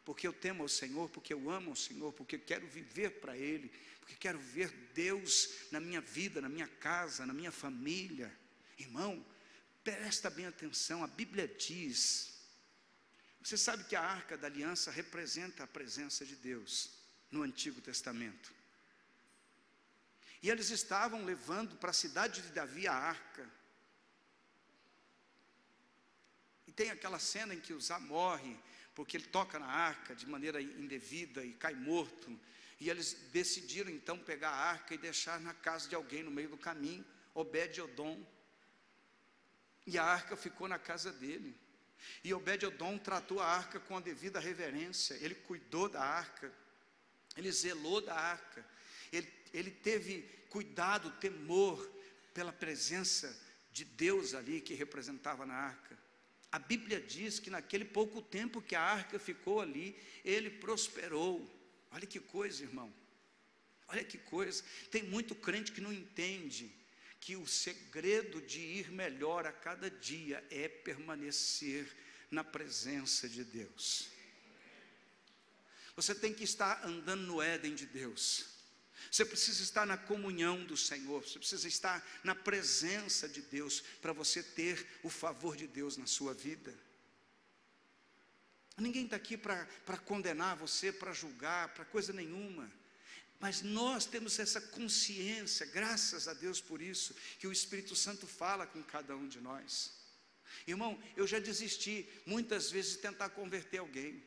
Porque eu temo ao Senhor, porque eu amo ao Senhor, porque quero viver para Ele, porque quero ver Deus na minha vida, na minha casa, na minha família. Irmão, presta bem atenção, a Bíblia diz, você sabe que a Arca da Aliança representa a presença de Deus no Antigo Testamento, e eles estavam levando para a cidade de Davi a arca, e tem aquela cena em que Uzá morre, porque ele toca na arca de maneira indevida e cai morto, e eles decidiram então pegar a arca e deixar na casa de alguém no meio do caminho, Obed-Edom. E a arca ficou na casa dele. E Obed-Edom tratou a arca com a devida reverência. Ele cuidou da arca. Ele zelou da arca. Ele teve cuidado, temor pela presença de Deus ali que representava na arca. A Bíblia diz que naquele pouco tempo que a arca ficou ali, ele prosperou. Olha que coisa, irmão. Olha que coisa. Tem muito crente que não entende que o segredo de ir melhor a cada dia é permanecer na presença de Deus. Você tem que estar andando no Éden de Deus. Você precisa estar na comunhão do Senhor. Você precisa estar na presença de Deus para você ter o favor de Deus na sua vida. Ninguém está aqui para condenar você, para julgar, para coisa nenhuma. Mas nós temos essa consciência, graças a Deus por isso, que o Espírito Santo fala com cada um de nós. Irmão, eu já desisti muitas vezes de tentar converter alguém.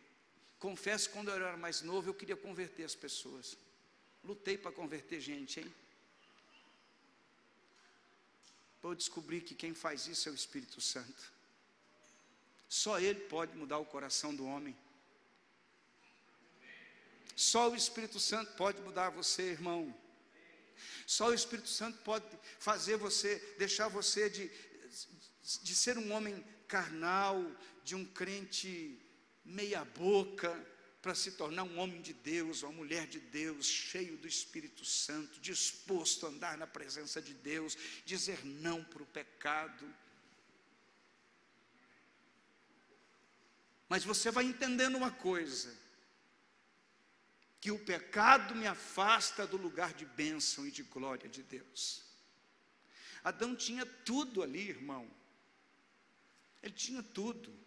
Confesso, quando eu era mais novo, eu queria converter as pessoas. Lutei para converter gente, hein? eu descobri que quem faz isso é o Espírito Santo. Só Ele pode mudar o coração do homem. Só o Espírito Santo pode mudar você, irmão. Só o Espírito Santo pode fazer você, deixar você de ser um homem carnal, de um crente meia boca, para se tornar um homem de Deus, uma mulher de Deus, cheio do Espírito Santo, disposto a andar na presença de Deus, dizer não para o pecado. Mas você vai entendendo uma coisa, que o pecado me afasta do lugar de bênção e de glória de Deus. Adão tinha tudo ali, irmão. Ele tinha tudo.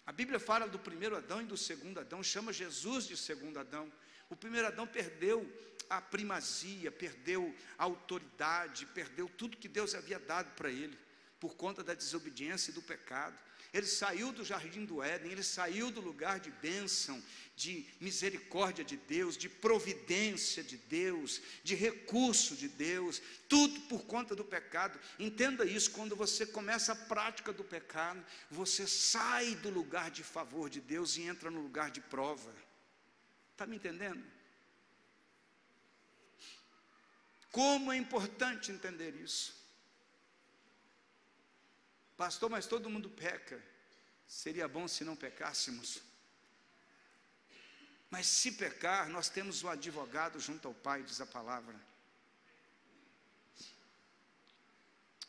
A Bíblia fala do primeiro Adão e do segundo Adão, chama Jesus de segundo Adão. O primeiro Adão perdeu a primazia, perdeu a autoridade, perdeu tudo que Deus havia dado para ele, por conta da desobediência e do pecado. Ele saiu do jardim do Éden, ele saiu do lugar de bênção, de misericórdia de Deus, de providência de Deus, de recurso de Deus, tudo por conta do pecado. Entenda isso, quando você começa a prática do pecado, você sai do lugar de favor de Deus e entra no lugar de prova. Está me entendendo? Como é importante entender isso. Pastor, mas todo mundo peca. Seria bom se não pecássemos. Mas se pecar, nós temos o advogado junto ao Pai, diz a palavra.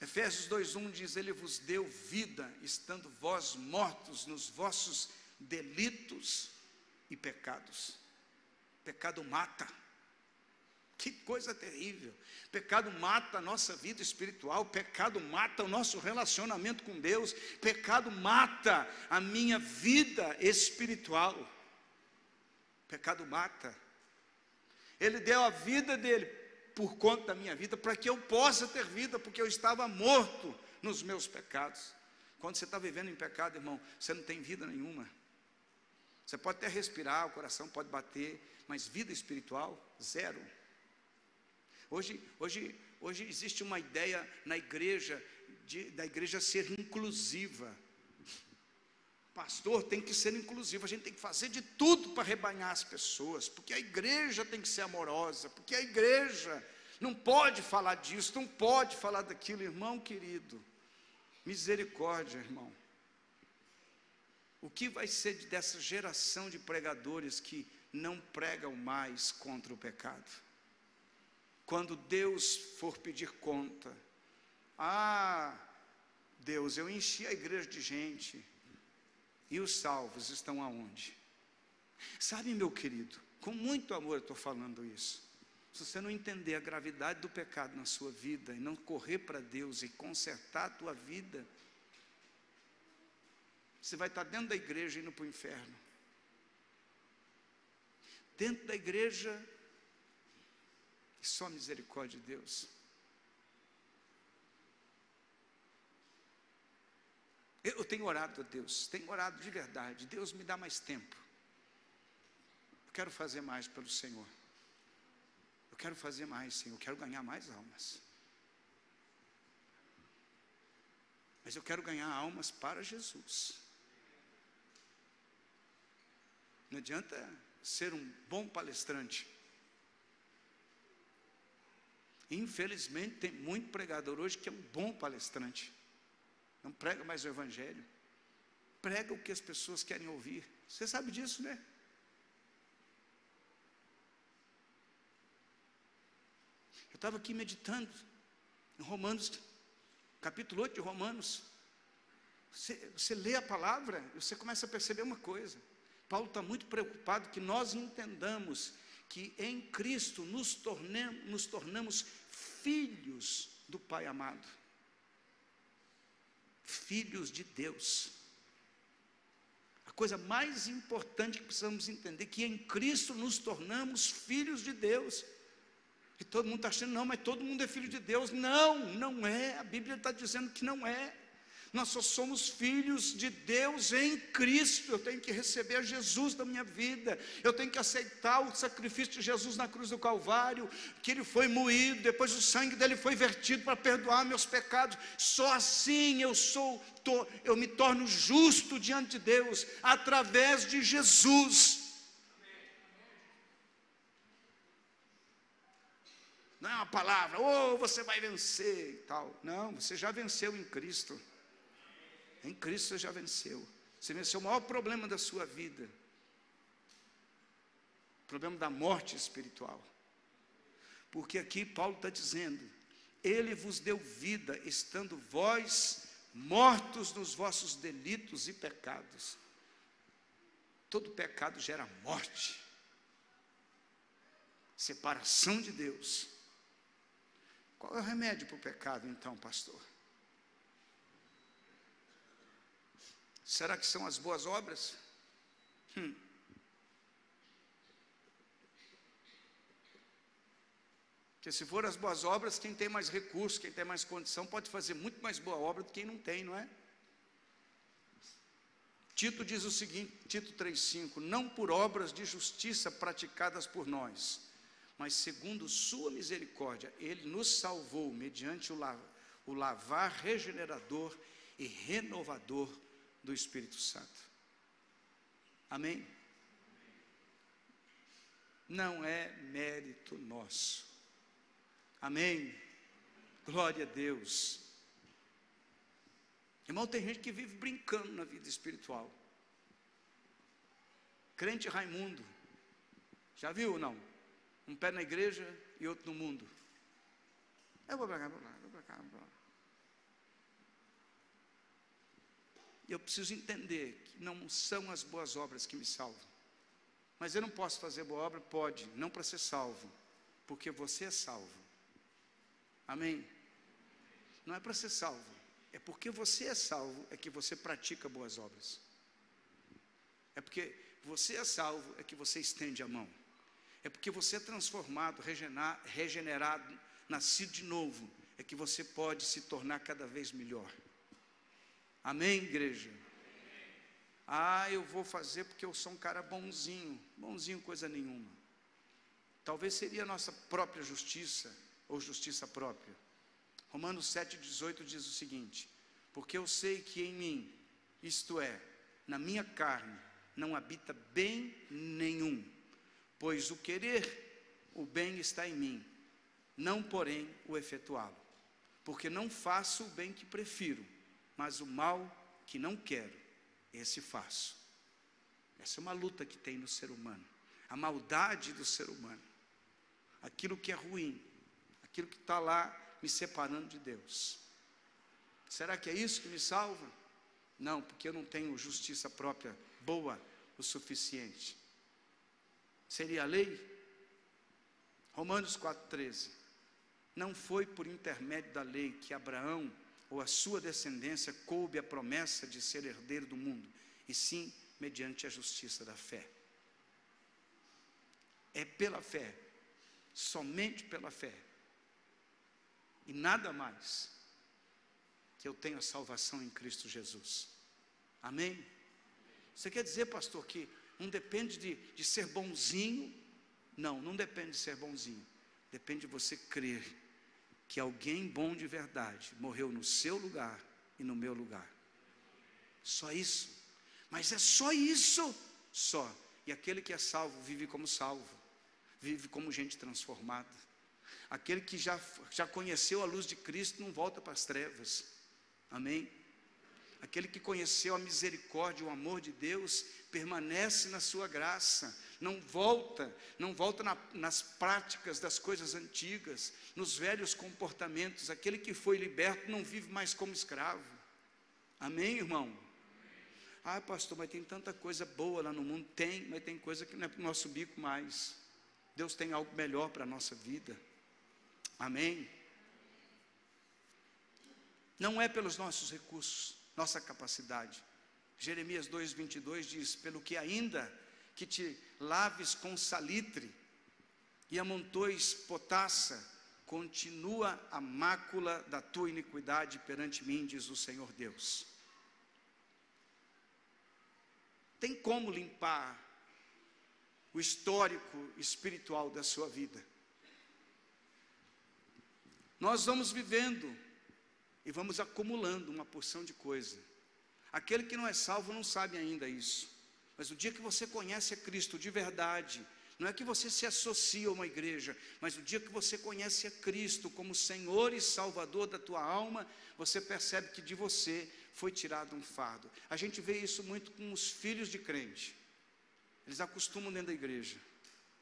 Efésios 2:1 diz: Ele vos deu vida, estando vós mortos nos vossos delitos e pecados. Pecado mata. Que coisa terrível. Pecado mata a nossa vida espiritual, pecado mata o nosso relacionamento com Deus, pecado mata a minha vida espiritual. Pecado mata. Ele deu a vida dele por conta da minha vida, para que eu possa ter vida, porque eu estava morto nos meus pecados. Quando você está vivendo em pecado, irmão, você não tem vida nenhuma. Você pode até respirar, o coração pode bater, mas vida espiritual, zero. Hoje existe uma ideia na igreja, da igreja ser inclusiva. Pastor, tem que ser inclusivo, a gente tem que fazer de tudo para rebanhar as pessoas, porque a igreja tem que ser amorosa, porque a igreja não pode falar disso, não pode falar daquilo. Irmão querido, misericórdia, irmão. O que vai ser dessa geração de pregadores que não pregam mais contra o pecado? Quando Deus for pedir conta, Deus, eu enchi a igreja de gente, e os salvos estão aonde? Sabe, meu querido, com muito amor eu estou falando isso. Se você não entender a gravidade do pecado na sua vida, e não correr para Deus e consertar a tua vida, você vai estar dentro da igreja indo para o inferno. Dentro da igreja, só misericórdia de Deus. Eu tenho orado a Deus, tenho orado de verdade. Deus, me dá mais tempo. Eu quero fazer mais pelo Senhor. Eu quero fazer mais, Senhor. Eu quero ganhar mais almas. Mas eu quero ganhar almas para Jesus. Não adianta ser um bom palestrante. Infelizmente tem muito pregador hoje que é um bom palestrante, não prega mais o evangelho, prega o que as pessoas querem ouvir. Você sabe disso, né? Eu estava aqui meditando em Romanos, capítulo 8 de Romanos. Você lê a palavra e você começa a perceber uma coisa. Paulo está muito preocupado que nós entendamos que em Cristo nos tornamos filhos do Pai amado, filhos de Deus. A coisa mais importante que precisamos entender, que em Cristo nos tornamos filhos de Deus. E todo mundo está achando, não, mas todo mundo é filho de Deus. Não, não é, a Bíblia está dizendo que não é. Nós só somos filhos de Deus em Cristo. Eu tenho que receber Jesus na minha vida. Eu tenho que aceitar o sacrifício de Jesus na cruz do Calvário, que Ele foi moído, depois o sangue dele foi vertido para perdoar meus pecados. Só assim eu me torno justo diante de Deus, através de Jesus. Não é uma palavra, você vai vencer e tal. Não, você já venceu em Cristo. Em Cristo você já venceu. Você venceu o maior problema da sua vida, o problema da morte espiritual. Porque aqui Paulo está dizendo: Ele vos deu vida, estando vós mortos nos vossos delitos e pecados. Todo pecado gera morte, separação de Deus. Qual é o remédio para o pecado então, pastor? Será que são as boas obras? Porque se for as boas obras, quem tem mais recursos, quem tem mais condição, pode fazer muito mais boa obra do que quem não tem, não é? Tito diz o seguinte, Tito 3,5: não por obras de justiça praticadas por nós, mas segundo sua misericórdia, Ele nos salvou mediante o lavar regenerador e renovador do Espírito Santo. Amém? Não é mérito nosso. Amém? Glória a Deus. Irmão, tem gente que vive brincando na vida espiritual. Crente Raimundo. Já viu ou não? Um pé na igreja e outro no mundo. Eu vou para cá, vou para cá, vou para lá. Eu preciso entender que não são as boas obras que me salvam. Mas eu não posso fazer boa obra? Pode, não para ser salvo, porque você é salvo. Amém? Não é para ser salvo, é porque você é salvo, é que você pratica boas obras. É porque você é salvo, é que você estende a mão. É porque você é transformado, regenerado, nascido de novo, é que você pode se tornar cada vez melhor. Amém, igreja? Eu vou fazer porque eu sou um cara bonzinho. Bonzinho coisa nenhuma. Talvez seria a nossa própria justiça, ou justiça própria. Romanos 7,18 diz o seguinte: porque eu sei que em mim, isto é, na minha carne, não habita bem nenhum, pois o querer, o bem está em mim, não porém o efetuá-lo, porque não faço o bem que prefiro, mas o mal que não quero, esse faço. Essa é uma luta que tem no ser humano, a maldade do ser humano, aquilo que é ruim, aquilo que está lá me separando de Deus. Será que é isso que me salva? Não, porque eu não tenho justiça própria boa o suficiente. Seria a lei? Romanos 4,13: não foi por intermédio da lei que Abraão ou a sua descendência coube a promessa de ser herdeiro do mundo, e sim mediante a justiça da fé. É pela fé, somente pela fé, e nada mais, que eu tenho a salvação em Cristo Jesus. Amém? Você quer dizer, pastor, que não depende de ser bonzinho? Não, não depende de ser bonzinho. Depende de você crer que alguém bom de verdade morreu no seu lugar e no meu lugar. Só isso. Mas é só isso. Só. E aquele que é salvo vive como salvo. Vive como gente transformada. Aquele que já conheceu a luz de Cristo não volta para as trevas. Amém? Aquele que conheceu a misericórdia e o amor de Deus permanece na sua graça, não volta nas práticas das coisas antigas, nos velhos comportamentos. Aquele que foi liberto não vive mais como escravo. Amém, irmão? Pastor, mas tem tanta coisa boa lá no mundo. Tem, mas tem coisa que não é para o nosso bico mais. Deus tem algo melhor para a nossa vida. Amém? Não é pelos nossos recursos, nossa capacidade. Jeremias 2,22 diz: pelo que ainda que te laves com salitre e amontoes potassa, continua a mácula da tua iniquidade perante mim, diz o Senhor Deus. Tem como limpar o histórico espiritual da sua vida. Nós vamos vivendo e vamos acumulando uma porção de coisa. Aquele que não é salvo não sabe ainda isso, mas o dia que você conhece a Cristo de verdade, não é que você se associa a uma igreja, mas o dia que você conhece a Cristo como Senhor e Salvador da tua alma, você percebe que de você foi tirado um fardo. A gente vê isso muito com os filhos de crente. Eles acostumam dentro da igreja,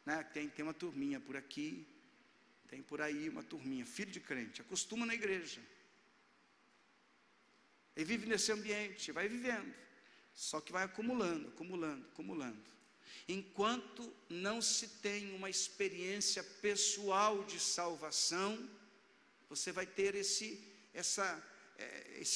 né? Tem uma turminha por aqui, tem por aí uma turminha, filho de crente, acostuma na igreja. Ele vive nesse ambiente, vai vivendo, só que vai acumulando. Enquanto não se tem uma experiência pessoal de salvação, você vai ter esse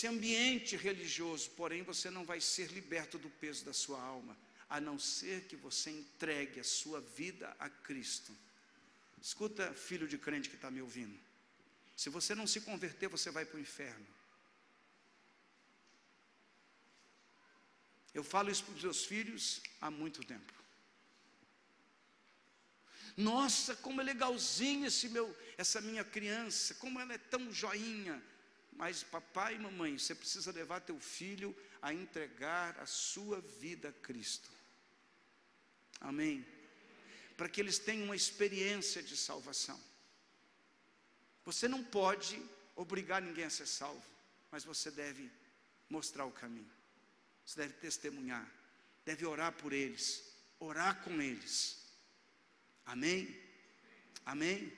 ambiente religioso, porém você não vai ser liberto do peso da sua alma, a não ser que você entregue a sua vida a Cristo. Escuta, filho de crente que está me ouvindo, se você não se converter, você vai para o inferno. Eu falo isso para os meus filhos há muito tempo. Nossa, como é legalzinho essa minha criança, como ela é tão joinha. Mas papai e mamãe, você precisa levar teu filho a entregar a sua vida a Cristo. Amém? Para que eles tenham uma experiência de salvação. Você não pode obrigar ninguém a ser salvo, mas você deve mostrar o caminho. Você deve testemunhar, deve orar por eles, orar com eles. Amém? Amém?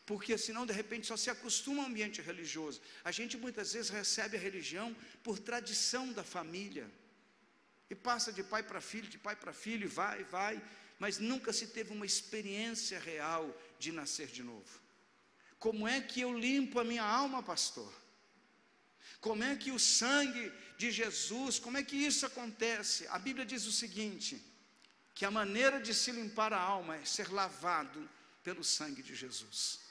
Porque senão de repente só se acostuma ao ambiente religioso. A gente muitas vezes recebe a religião por tradição da família, e passa de pai para filho, e vai, mas nunca se teve uma experiência real de nascer de novo. Como é que eu limpo a minha alma, pastor? Como é que o sangue de Jesus, como é que isso acontece? A Bíblia diz o seguinte, que a maneira de se limpar a alma é ser lavado pelo sangue de Jesus.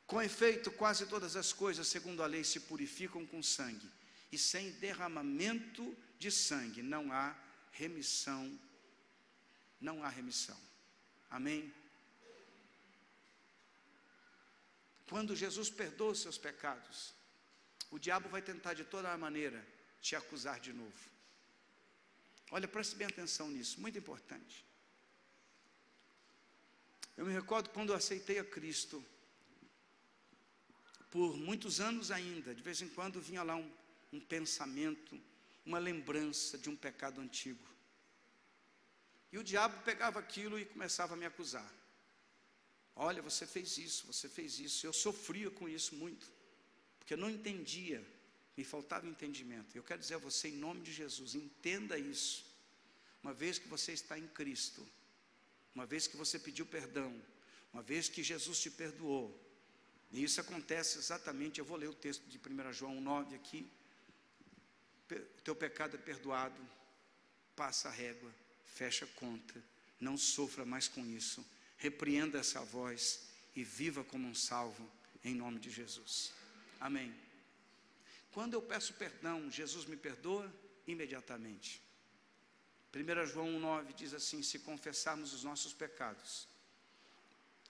Com efeito, quase todas as coisas, segundo a lei, se purificam com sangue, e sem derramamento de sangue não há remissão. Amém? Quando Jesus perdoa os seus pecados, o diabo vai tentar de toda maneira te acusar de novo. Olha, preste bem atenção nisso, muito importante. Eu me recordo quando eu aceitei a Cristo, por muitos anos ainda, de vez em quando vinha lá um pensamento, uma lembrança de um pecado antigo. E o diabo pegava aquilo e começava a me acusar. Olha, você fez isso. Eu sofria com isso muito, porque eu não entendia, me faltava entendimento. Eu quero dizer a você, em nome de Jesus, entenda isso. Uma vez que você está em Cristo, uma vez que você pediu perdão, uma vez que Jesus te perdoou, e isso acontece exatamente, eu vou ler o texto de 1 João 9 aqui, o teu pecado é perdoado, passa a régua, fecha a conta, não sofra mais com isso, repreenda essa voz e viva como um salvo, em nome de Jesus. Amém. Quando eu peço perdão, Jesus me perdoa imediatamente. 1 João 1,9 diz assim, se confessarmos os nossos pecados,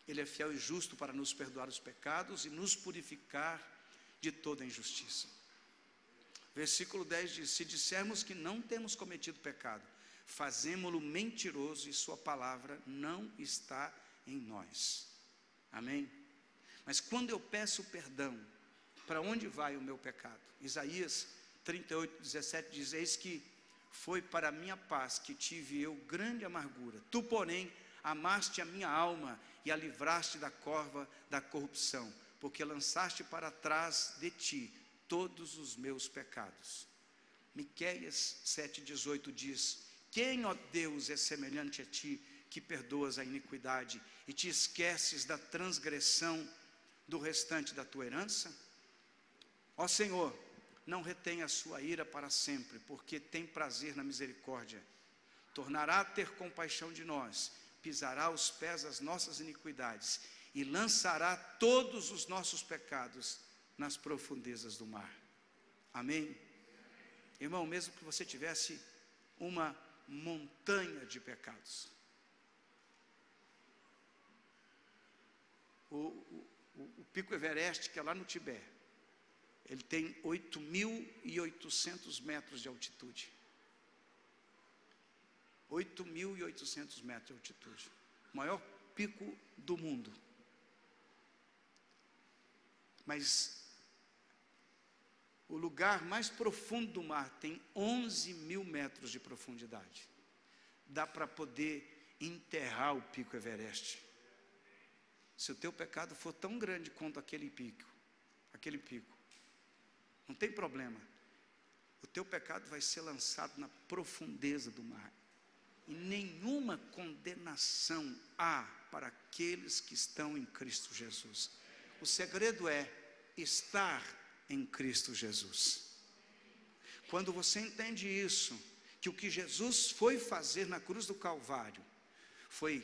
Ele é fiel e justo para nos perdoar os pecados e nos purificar de toda injustiça. Versículo 10 diz, se dissermos que não temos cometido pecado, fazemo-lo mentiroso e sua palavra não está em nós. Amém? Mas quando eu peço perdão, para onde vai o meu pecado? Isaías 38:17 diz, eis que foi para a minha paz que tive eu grande amargura. Tu, porém, amaste a minha alma e a livraste da corva da corrupção, porque lançaste para trás de ti todos os meus pecados. Miqueias 7:18 diz, quem, ó Deus, é semelhante a ti, que perdoas a iniquidade e te esqueces da transgressão do restante da tua herança? Ó Senhor, não retenha a sua ira para sempre, porque tem prazer na misericórdia. Tornará a ter compaixão de nós, pisará aos pés as nossas iniquidades e lançará todos os nossos pecados nas profundezas do mar. Amém? Irmão, mesmo que você tivesse uma montanha de pecados, o Pico Everest, que é lá no Tibete, ele tem 8.800 metros de altitude. 8.800 metros de altitude. O maior pico do mundo. Mas o lugar mais profundo do mar tem 11.000 metros de profundidade. Dá para poder enterrar o Pico Everest. Se o teu pecado for tão grande quanto aquele pico, não tem problema. O teu pecado vai ser lançado na profundeza do mar. E nenhuma condenação há para aqueles que estão em Cristo Jesus. O segredo é estar em Cristo Jesus. Quando você entende isso, que o que Jesus foi fazer na cruz do Calvário foi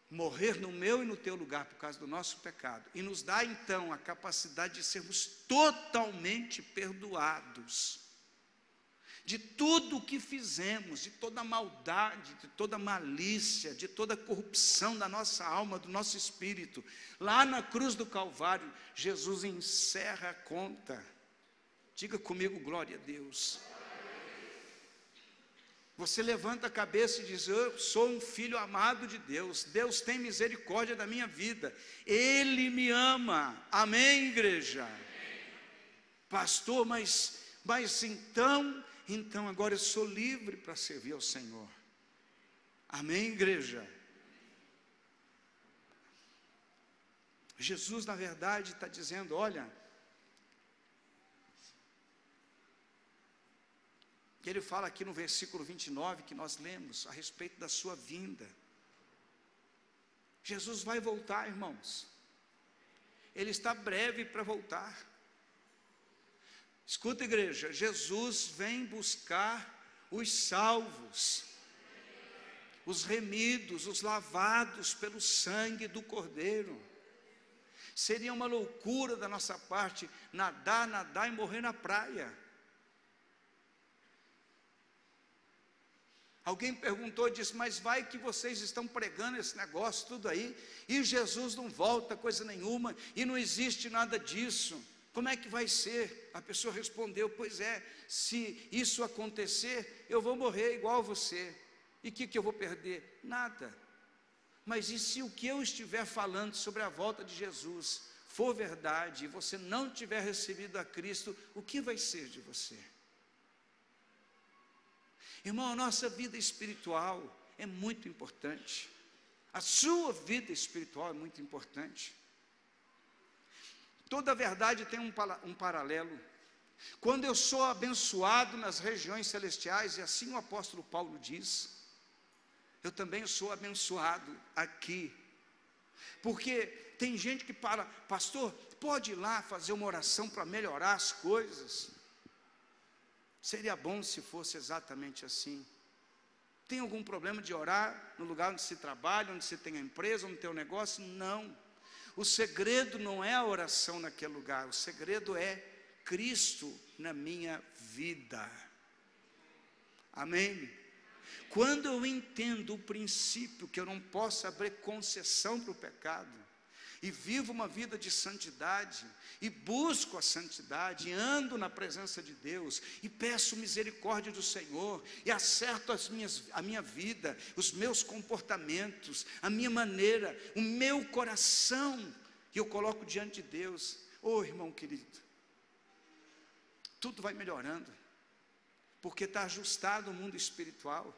morrer no meu e no teu lugar por causa do nosso pecado, e nos dá então a capacidade de sermos totalmente perdoados de tudo o que fizemos, de toda a maldade, de toda a malícia, de toda a corrupção da nossa alma, do nosso espírito. Lá na cruz do Calvário, Jesus encerra a conta. Diga comigo, glória a Deus. Você levanta a cabeça e diz: eu sou um filho amado de Deus, Deus tem misericórdia da minha vida, Ele me ama. Amém, igreja? Amém. Pastor, mas então agora eu sou livre para servir ao Senhor. Amém, igreja? Jesus, na verdade, está dizendo: olha, ele fala aqui no versículo 29 que nós lemos a respeito da sua vinda. Jesus vai voltar, irmãos. Ele está breve para voltar. Escuta, igreja, Jesus vem buscar os salvos, os remidos, os lavados pelo sangue do Cordeiro. Seria uma loucura da nossa parte nadar e morrer na praia. Alguém perguntou, disse: mas vai que vocês estão pregando esse negócio tudo aí, e Jesus não volta coisa nenhuma, e não existe nada disso. Como é que vai ser? A pessoa respondeu: pois é, se isso acontecer, eu vou morrer igual você. E o que eu vou perder? Nada. Mas e se o que eu estiver falando sobre a volta de Jesus for verdade, e você não tiver recebido a Cristo, o que vai ser de você? Irmão, a nossa vida espiritual é muito importante. A sua vida espiritual é muito importante. Toda verdade tem um paralelo. Quando eu sou abençoado nas regiões celestiais, e assim o apóstolo Paulo diz, eu também sou abençoado aqui. Porque tem gente que fala: pastor, pode ir lá fazer uma oração para melhorar as coisas. Seria bom se fosse exatamente assim. Tem algum problema de orar no lugar onde se trabalha, onde se tem a empresa, onde tem o negócio? Não. O segredo não é a oração naquele lugar, o segredo é Cristo na minha vida. Amém? Quando eu entendo o princípio que eu não posso abrir concessão para o pecado, e vivo uma vida de santidade, e busco a santidade, e ando na presença de Deus, e peço misericórdia do Senhor, e acerto a minha vida, os meus comportamentos, a minha maneira, o meu coração, e eu coloco diante de Deus. Oh, irmão querido, tudo vai melhorando, porque está ajustado o mundo espiritual.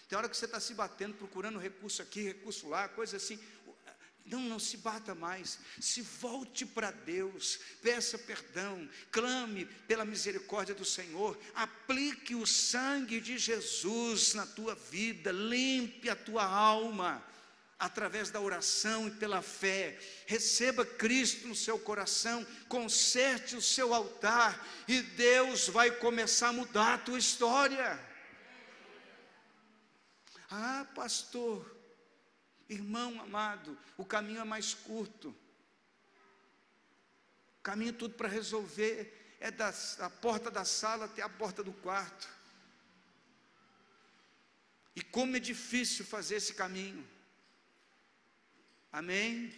Tem hora que você está se batendo, procurando recurso aqui, recurso lá, coisa assim. Não se bata mais, se volte para Deus, peça perdão, clame pela misericórdia do Senhor, aplique o sangue de Jesus na tua vida, limpe a tua alma, através da oração e pela fé, receba Cristo no seu coração, conserte o seu altar, e Deus vai começar a mudar a tua história. Ah, pastor, Irmão amado, o caminho é mais curto. O caminho tudo para resolver é da porta da sala até a porta do quarto. E como é difícil fazer esse caminho. Amém?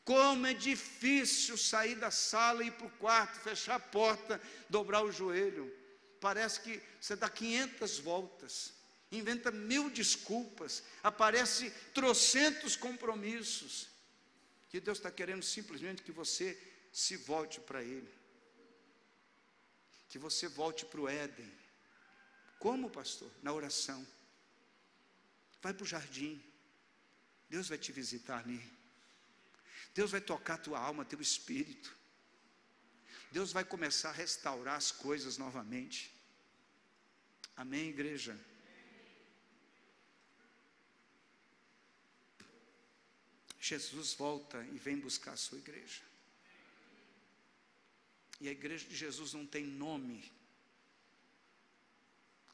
Como é difícil sair da sala e ir para o quarto, fechar a porta, dobrar o joelho. Parece que você dá 500 voltas, inventa 1000 desculpas, aparece trocentos compromissos. Que Deus está querendo simplesmente que você se volte para Ele. Que você volte para o Éden. Como, pastor? Na oração. Vai para o jardim. Deus vai te visitar ali. Deus vai tocar tua alma, teu espírito. Deus vai começar a restaurar as coisas novamente. Amém, igreja? Jesus volta e vem buscar a sua igreja. E a igreja de Jesus não tem nome.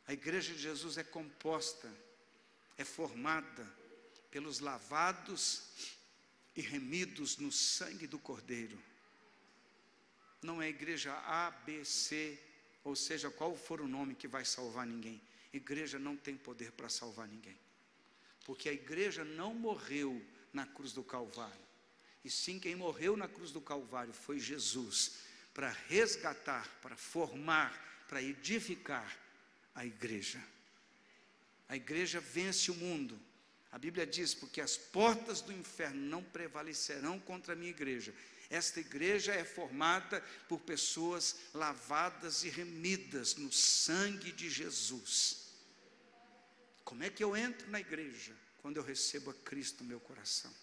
A igreja de Jesus é composta, é formada pelos lavados e remidos no sangue do Cordeiro. Não é igreja A, B, C, ou seja, qual for o nome que vai salvar ninguém. Igreja não tem poder para salvar ninguém. Porque a igreja não morreu na cruz do Calvário. E sim, quem morreu na cruz do Calvário foi Jesus, para resgatar, para formar, para edificar a igreja. A igreja vence o mundo. A Bíblia diz, porque as portas do inferno não prevalecerão contra a minha igreja. Esta igreja é formada por pessoas lavadas e remidas no sangue de Jesus. Como é que eu entro na igreja? Quando eu recebo a Cristo no meu coração.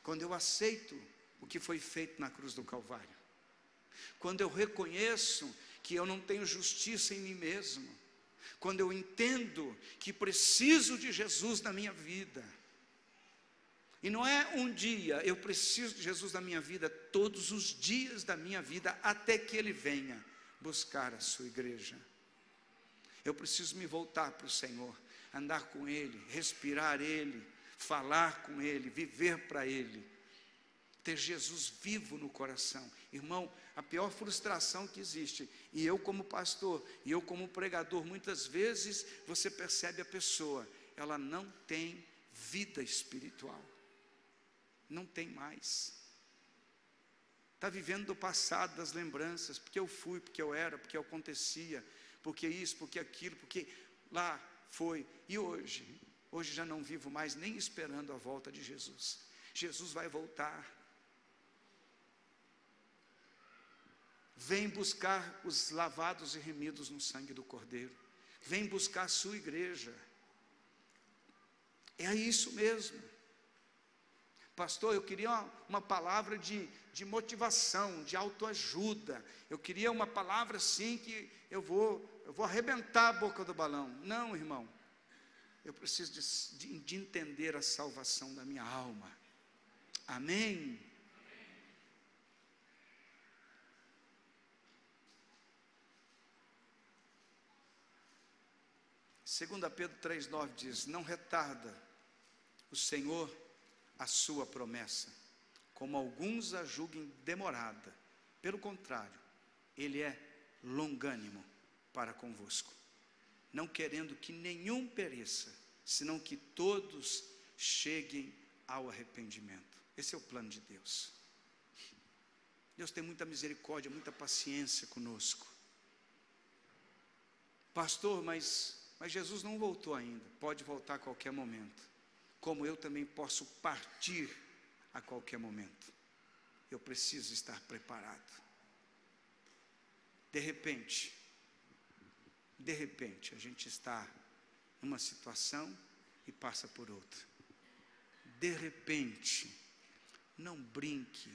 Quando eu aceito o que foi feito na cruz do Calvário. Quando eu reconheço que eu não tenho justiça em mim mesmo. Quando eu entendo que preciso de Jesus na minha vida. E não é um dia, eu preciso de Jesus na minha vida, todos os dias da minha vida, até que Ele venha buscar a sua igreja. Eu preciso me voltar para o Senhor, andar com Ele, respirar Ele, falar com Ele, viver para Ele, ter Jesus vivo no coração. Irmão, a pior frustração que existe, e eu como pastor, e eu como pregador, muitas vezes você percebe a pessoa, ela não tem vida espiritual, não tem mais, está vivendo do passado, das lembranças, porque eu fui, porque eu era, porque eu acontecia, porque isso, porque aquilo, porque lá foi, e hoje já não vivo mais nem esperando a volta de Jesus. Jesus vai voltar. Vem buscar os lavados e remidos no sangue do Cordeiro. Vem buscar a sua igreja. É isso mesmo. Pastor, eu queria uma palavra de motivação, de autoajuda. Eu queria uma palavra assim que eu vou arrebentar a boca do balão. Não, irmão. Eu preciso de entender a salvação da minha alma. Amém? Segunda Pedro 3,9 diz, não retarda o Senhor a sua promessa, como alguns a julguem demorada. Pelo contrário, Ele é longânimo para convosco, não querendo que nenhum pereça, senão que todos cheguem ao arrependimento. Esse é o plano de Deus. Deus tem muita misericórdia, muita paciência conosco. Pastor, mas Jesus não voltou ainda. Pode voltar a qualquer momento. Como eu também posso partir a qualquer momento. Eu preciso estar preparado. De repente, a gente está numa situação e passa por outra. De repente, não brinque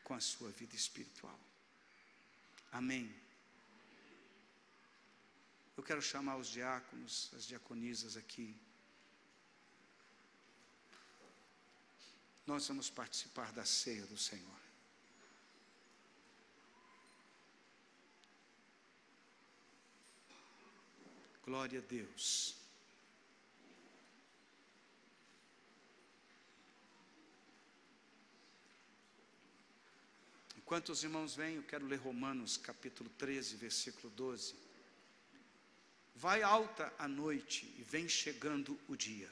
com a sua vida espiritual. Amém? Eu quero chamar os diáconos, as diaconisas aqui. Nós vamos participar da ceia do Senhor. Glória a Deus. Enquanto os irmãos vêm, eu quero ler Romanos capítulo 13, versículo 12. Vai alta a noite e vem chegando o dia.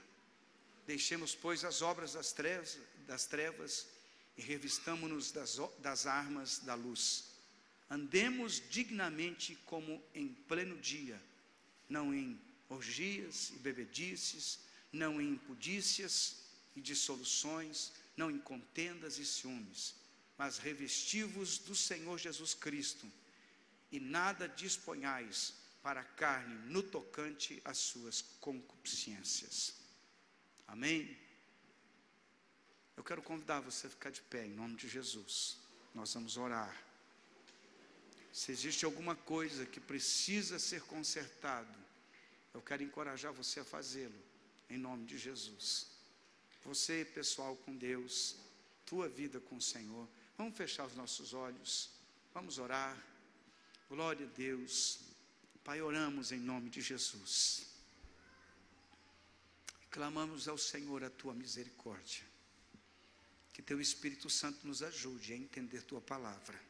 Deixemos, pois, as obras das trevas e revistamo-nos das armas da luz. Andemos dignamente como em pleno dia, não em orgias e bebedices, não em impudícias e dissoluções, não em contendas e ciúmes, mas revesti-vos do Senhor Jesus Cristo, e nada disponhais para a carne no tocante às suas concupiscências. Amém? Eu quero convidar você a ficar de pé, em nome de Jesus. Nós vamos orar. Se existe alguma coisa que precisa ser consertado, eu quero encorajar você a fazê-lo, em nome de Jesus. Você, pessoal, com Deus, tua vida com o Senhor. Vamos fechar os nossos olhos, vamos orar. Glória a Deus. Pai, oramos em nome de Jesus. Clamamos ao Senhor a tua misericórdia. Que teu Espírito Santo nos ajude a entender tua palavra.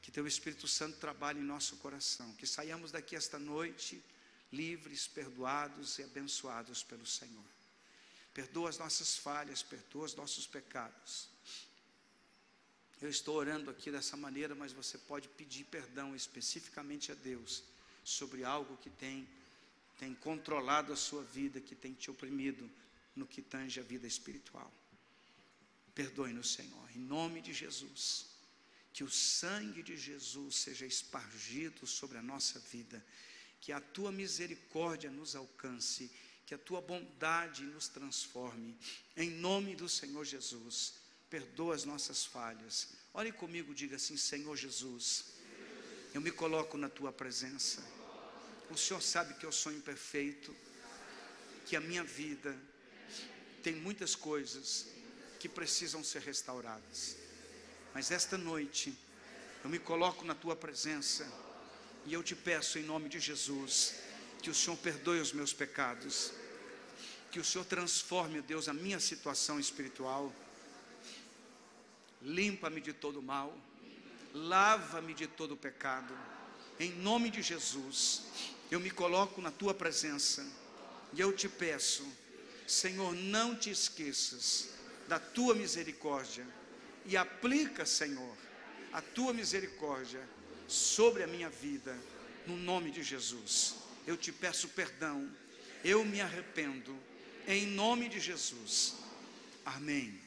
Que teu Espírito Santo trabalhe em nosso coração. Que saiamos daqui esta noite livres, perdoados e abençoados pelo Senhor. Perdoa as nossas falhas, perdoa os nossos pecados. Eu estou orando aqui dessa maneira, mas você pode pedir perdão especificamente a Deus sobre algo que tem controlado a sua vida, que tem te oprimido no que tange a vida espiritual. Perdoe-nos, Senhor, em nome de Jesus. Que o sangue de Jesus seja espargido sobre a nossa vida, que a tua misericórdia nos alcance, que a tua bondade nos transforme, em nome do Senhor Jesus. Perdoa as nossas falhas. Ore comigo, diga assim: Senhor Jesus, eu me coloco na tua presença. O Senhor sabe que eu sou imperfeito, que a minha vida tem muitas coisas que precisam ser restauradas, mas esta noite eu me coloco na tua presença e eu te peço em nome de Jesus que o Senhor perdoe os meus pecados, que o Senhor transforme, Deus, a minha situação espiritual. Limpa-me de todo mal, lava-me de todo pecado, em nome de Jesus. Eu me coloco na tua presença e eu te peço, Senhor, não te esqueças da tua misericórdia e aplica, Senhor, a tua misericórdia sobre a minha vida, no nome de Jesus. Eu te peço perdão, eu me arrependo, em nome de Jesus. Amém.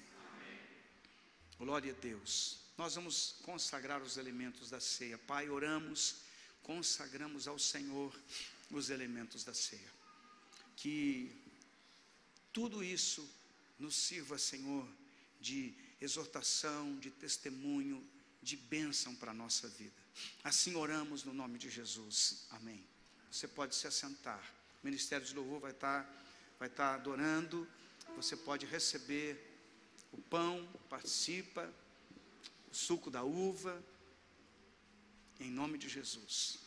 Glória a Deus. Nós vamos consagrar os elementos da ceia. Pai, oramos, consagramos ao Senhor os elementos da ceia. Que tudo isso nos sirva, Senhor, de exortação, de testemunho, de bênção para a nossa vida. Assim oramos no nome de Jesus. Amém. Você pode se assentar. O Ministério de Louvor vai estar adorando. Você pode receber o pão, participa, o suco da uva, em nome de Jesus.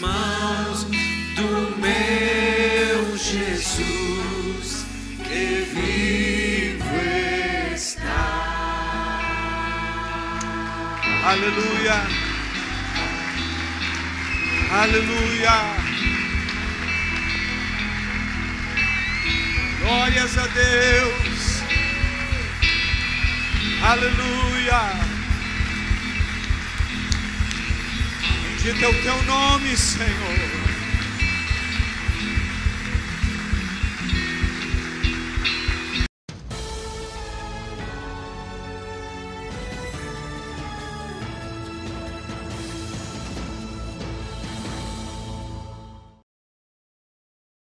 mãos do meu Jesus, que vivo está. Aleluia. Aleluia. Glórias a Deus. Aleluia. Bendito é o teu nome, Senhor.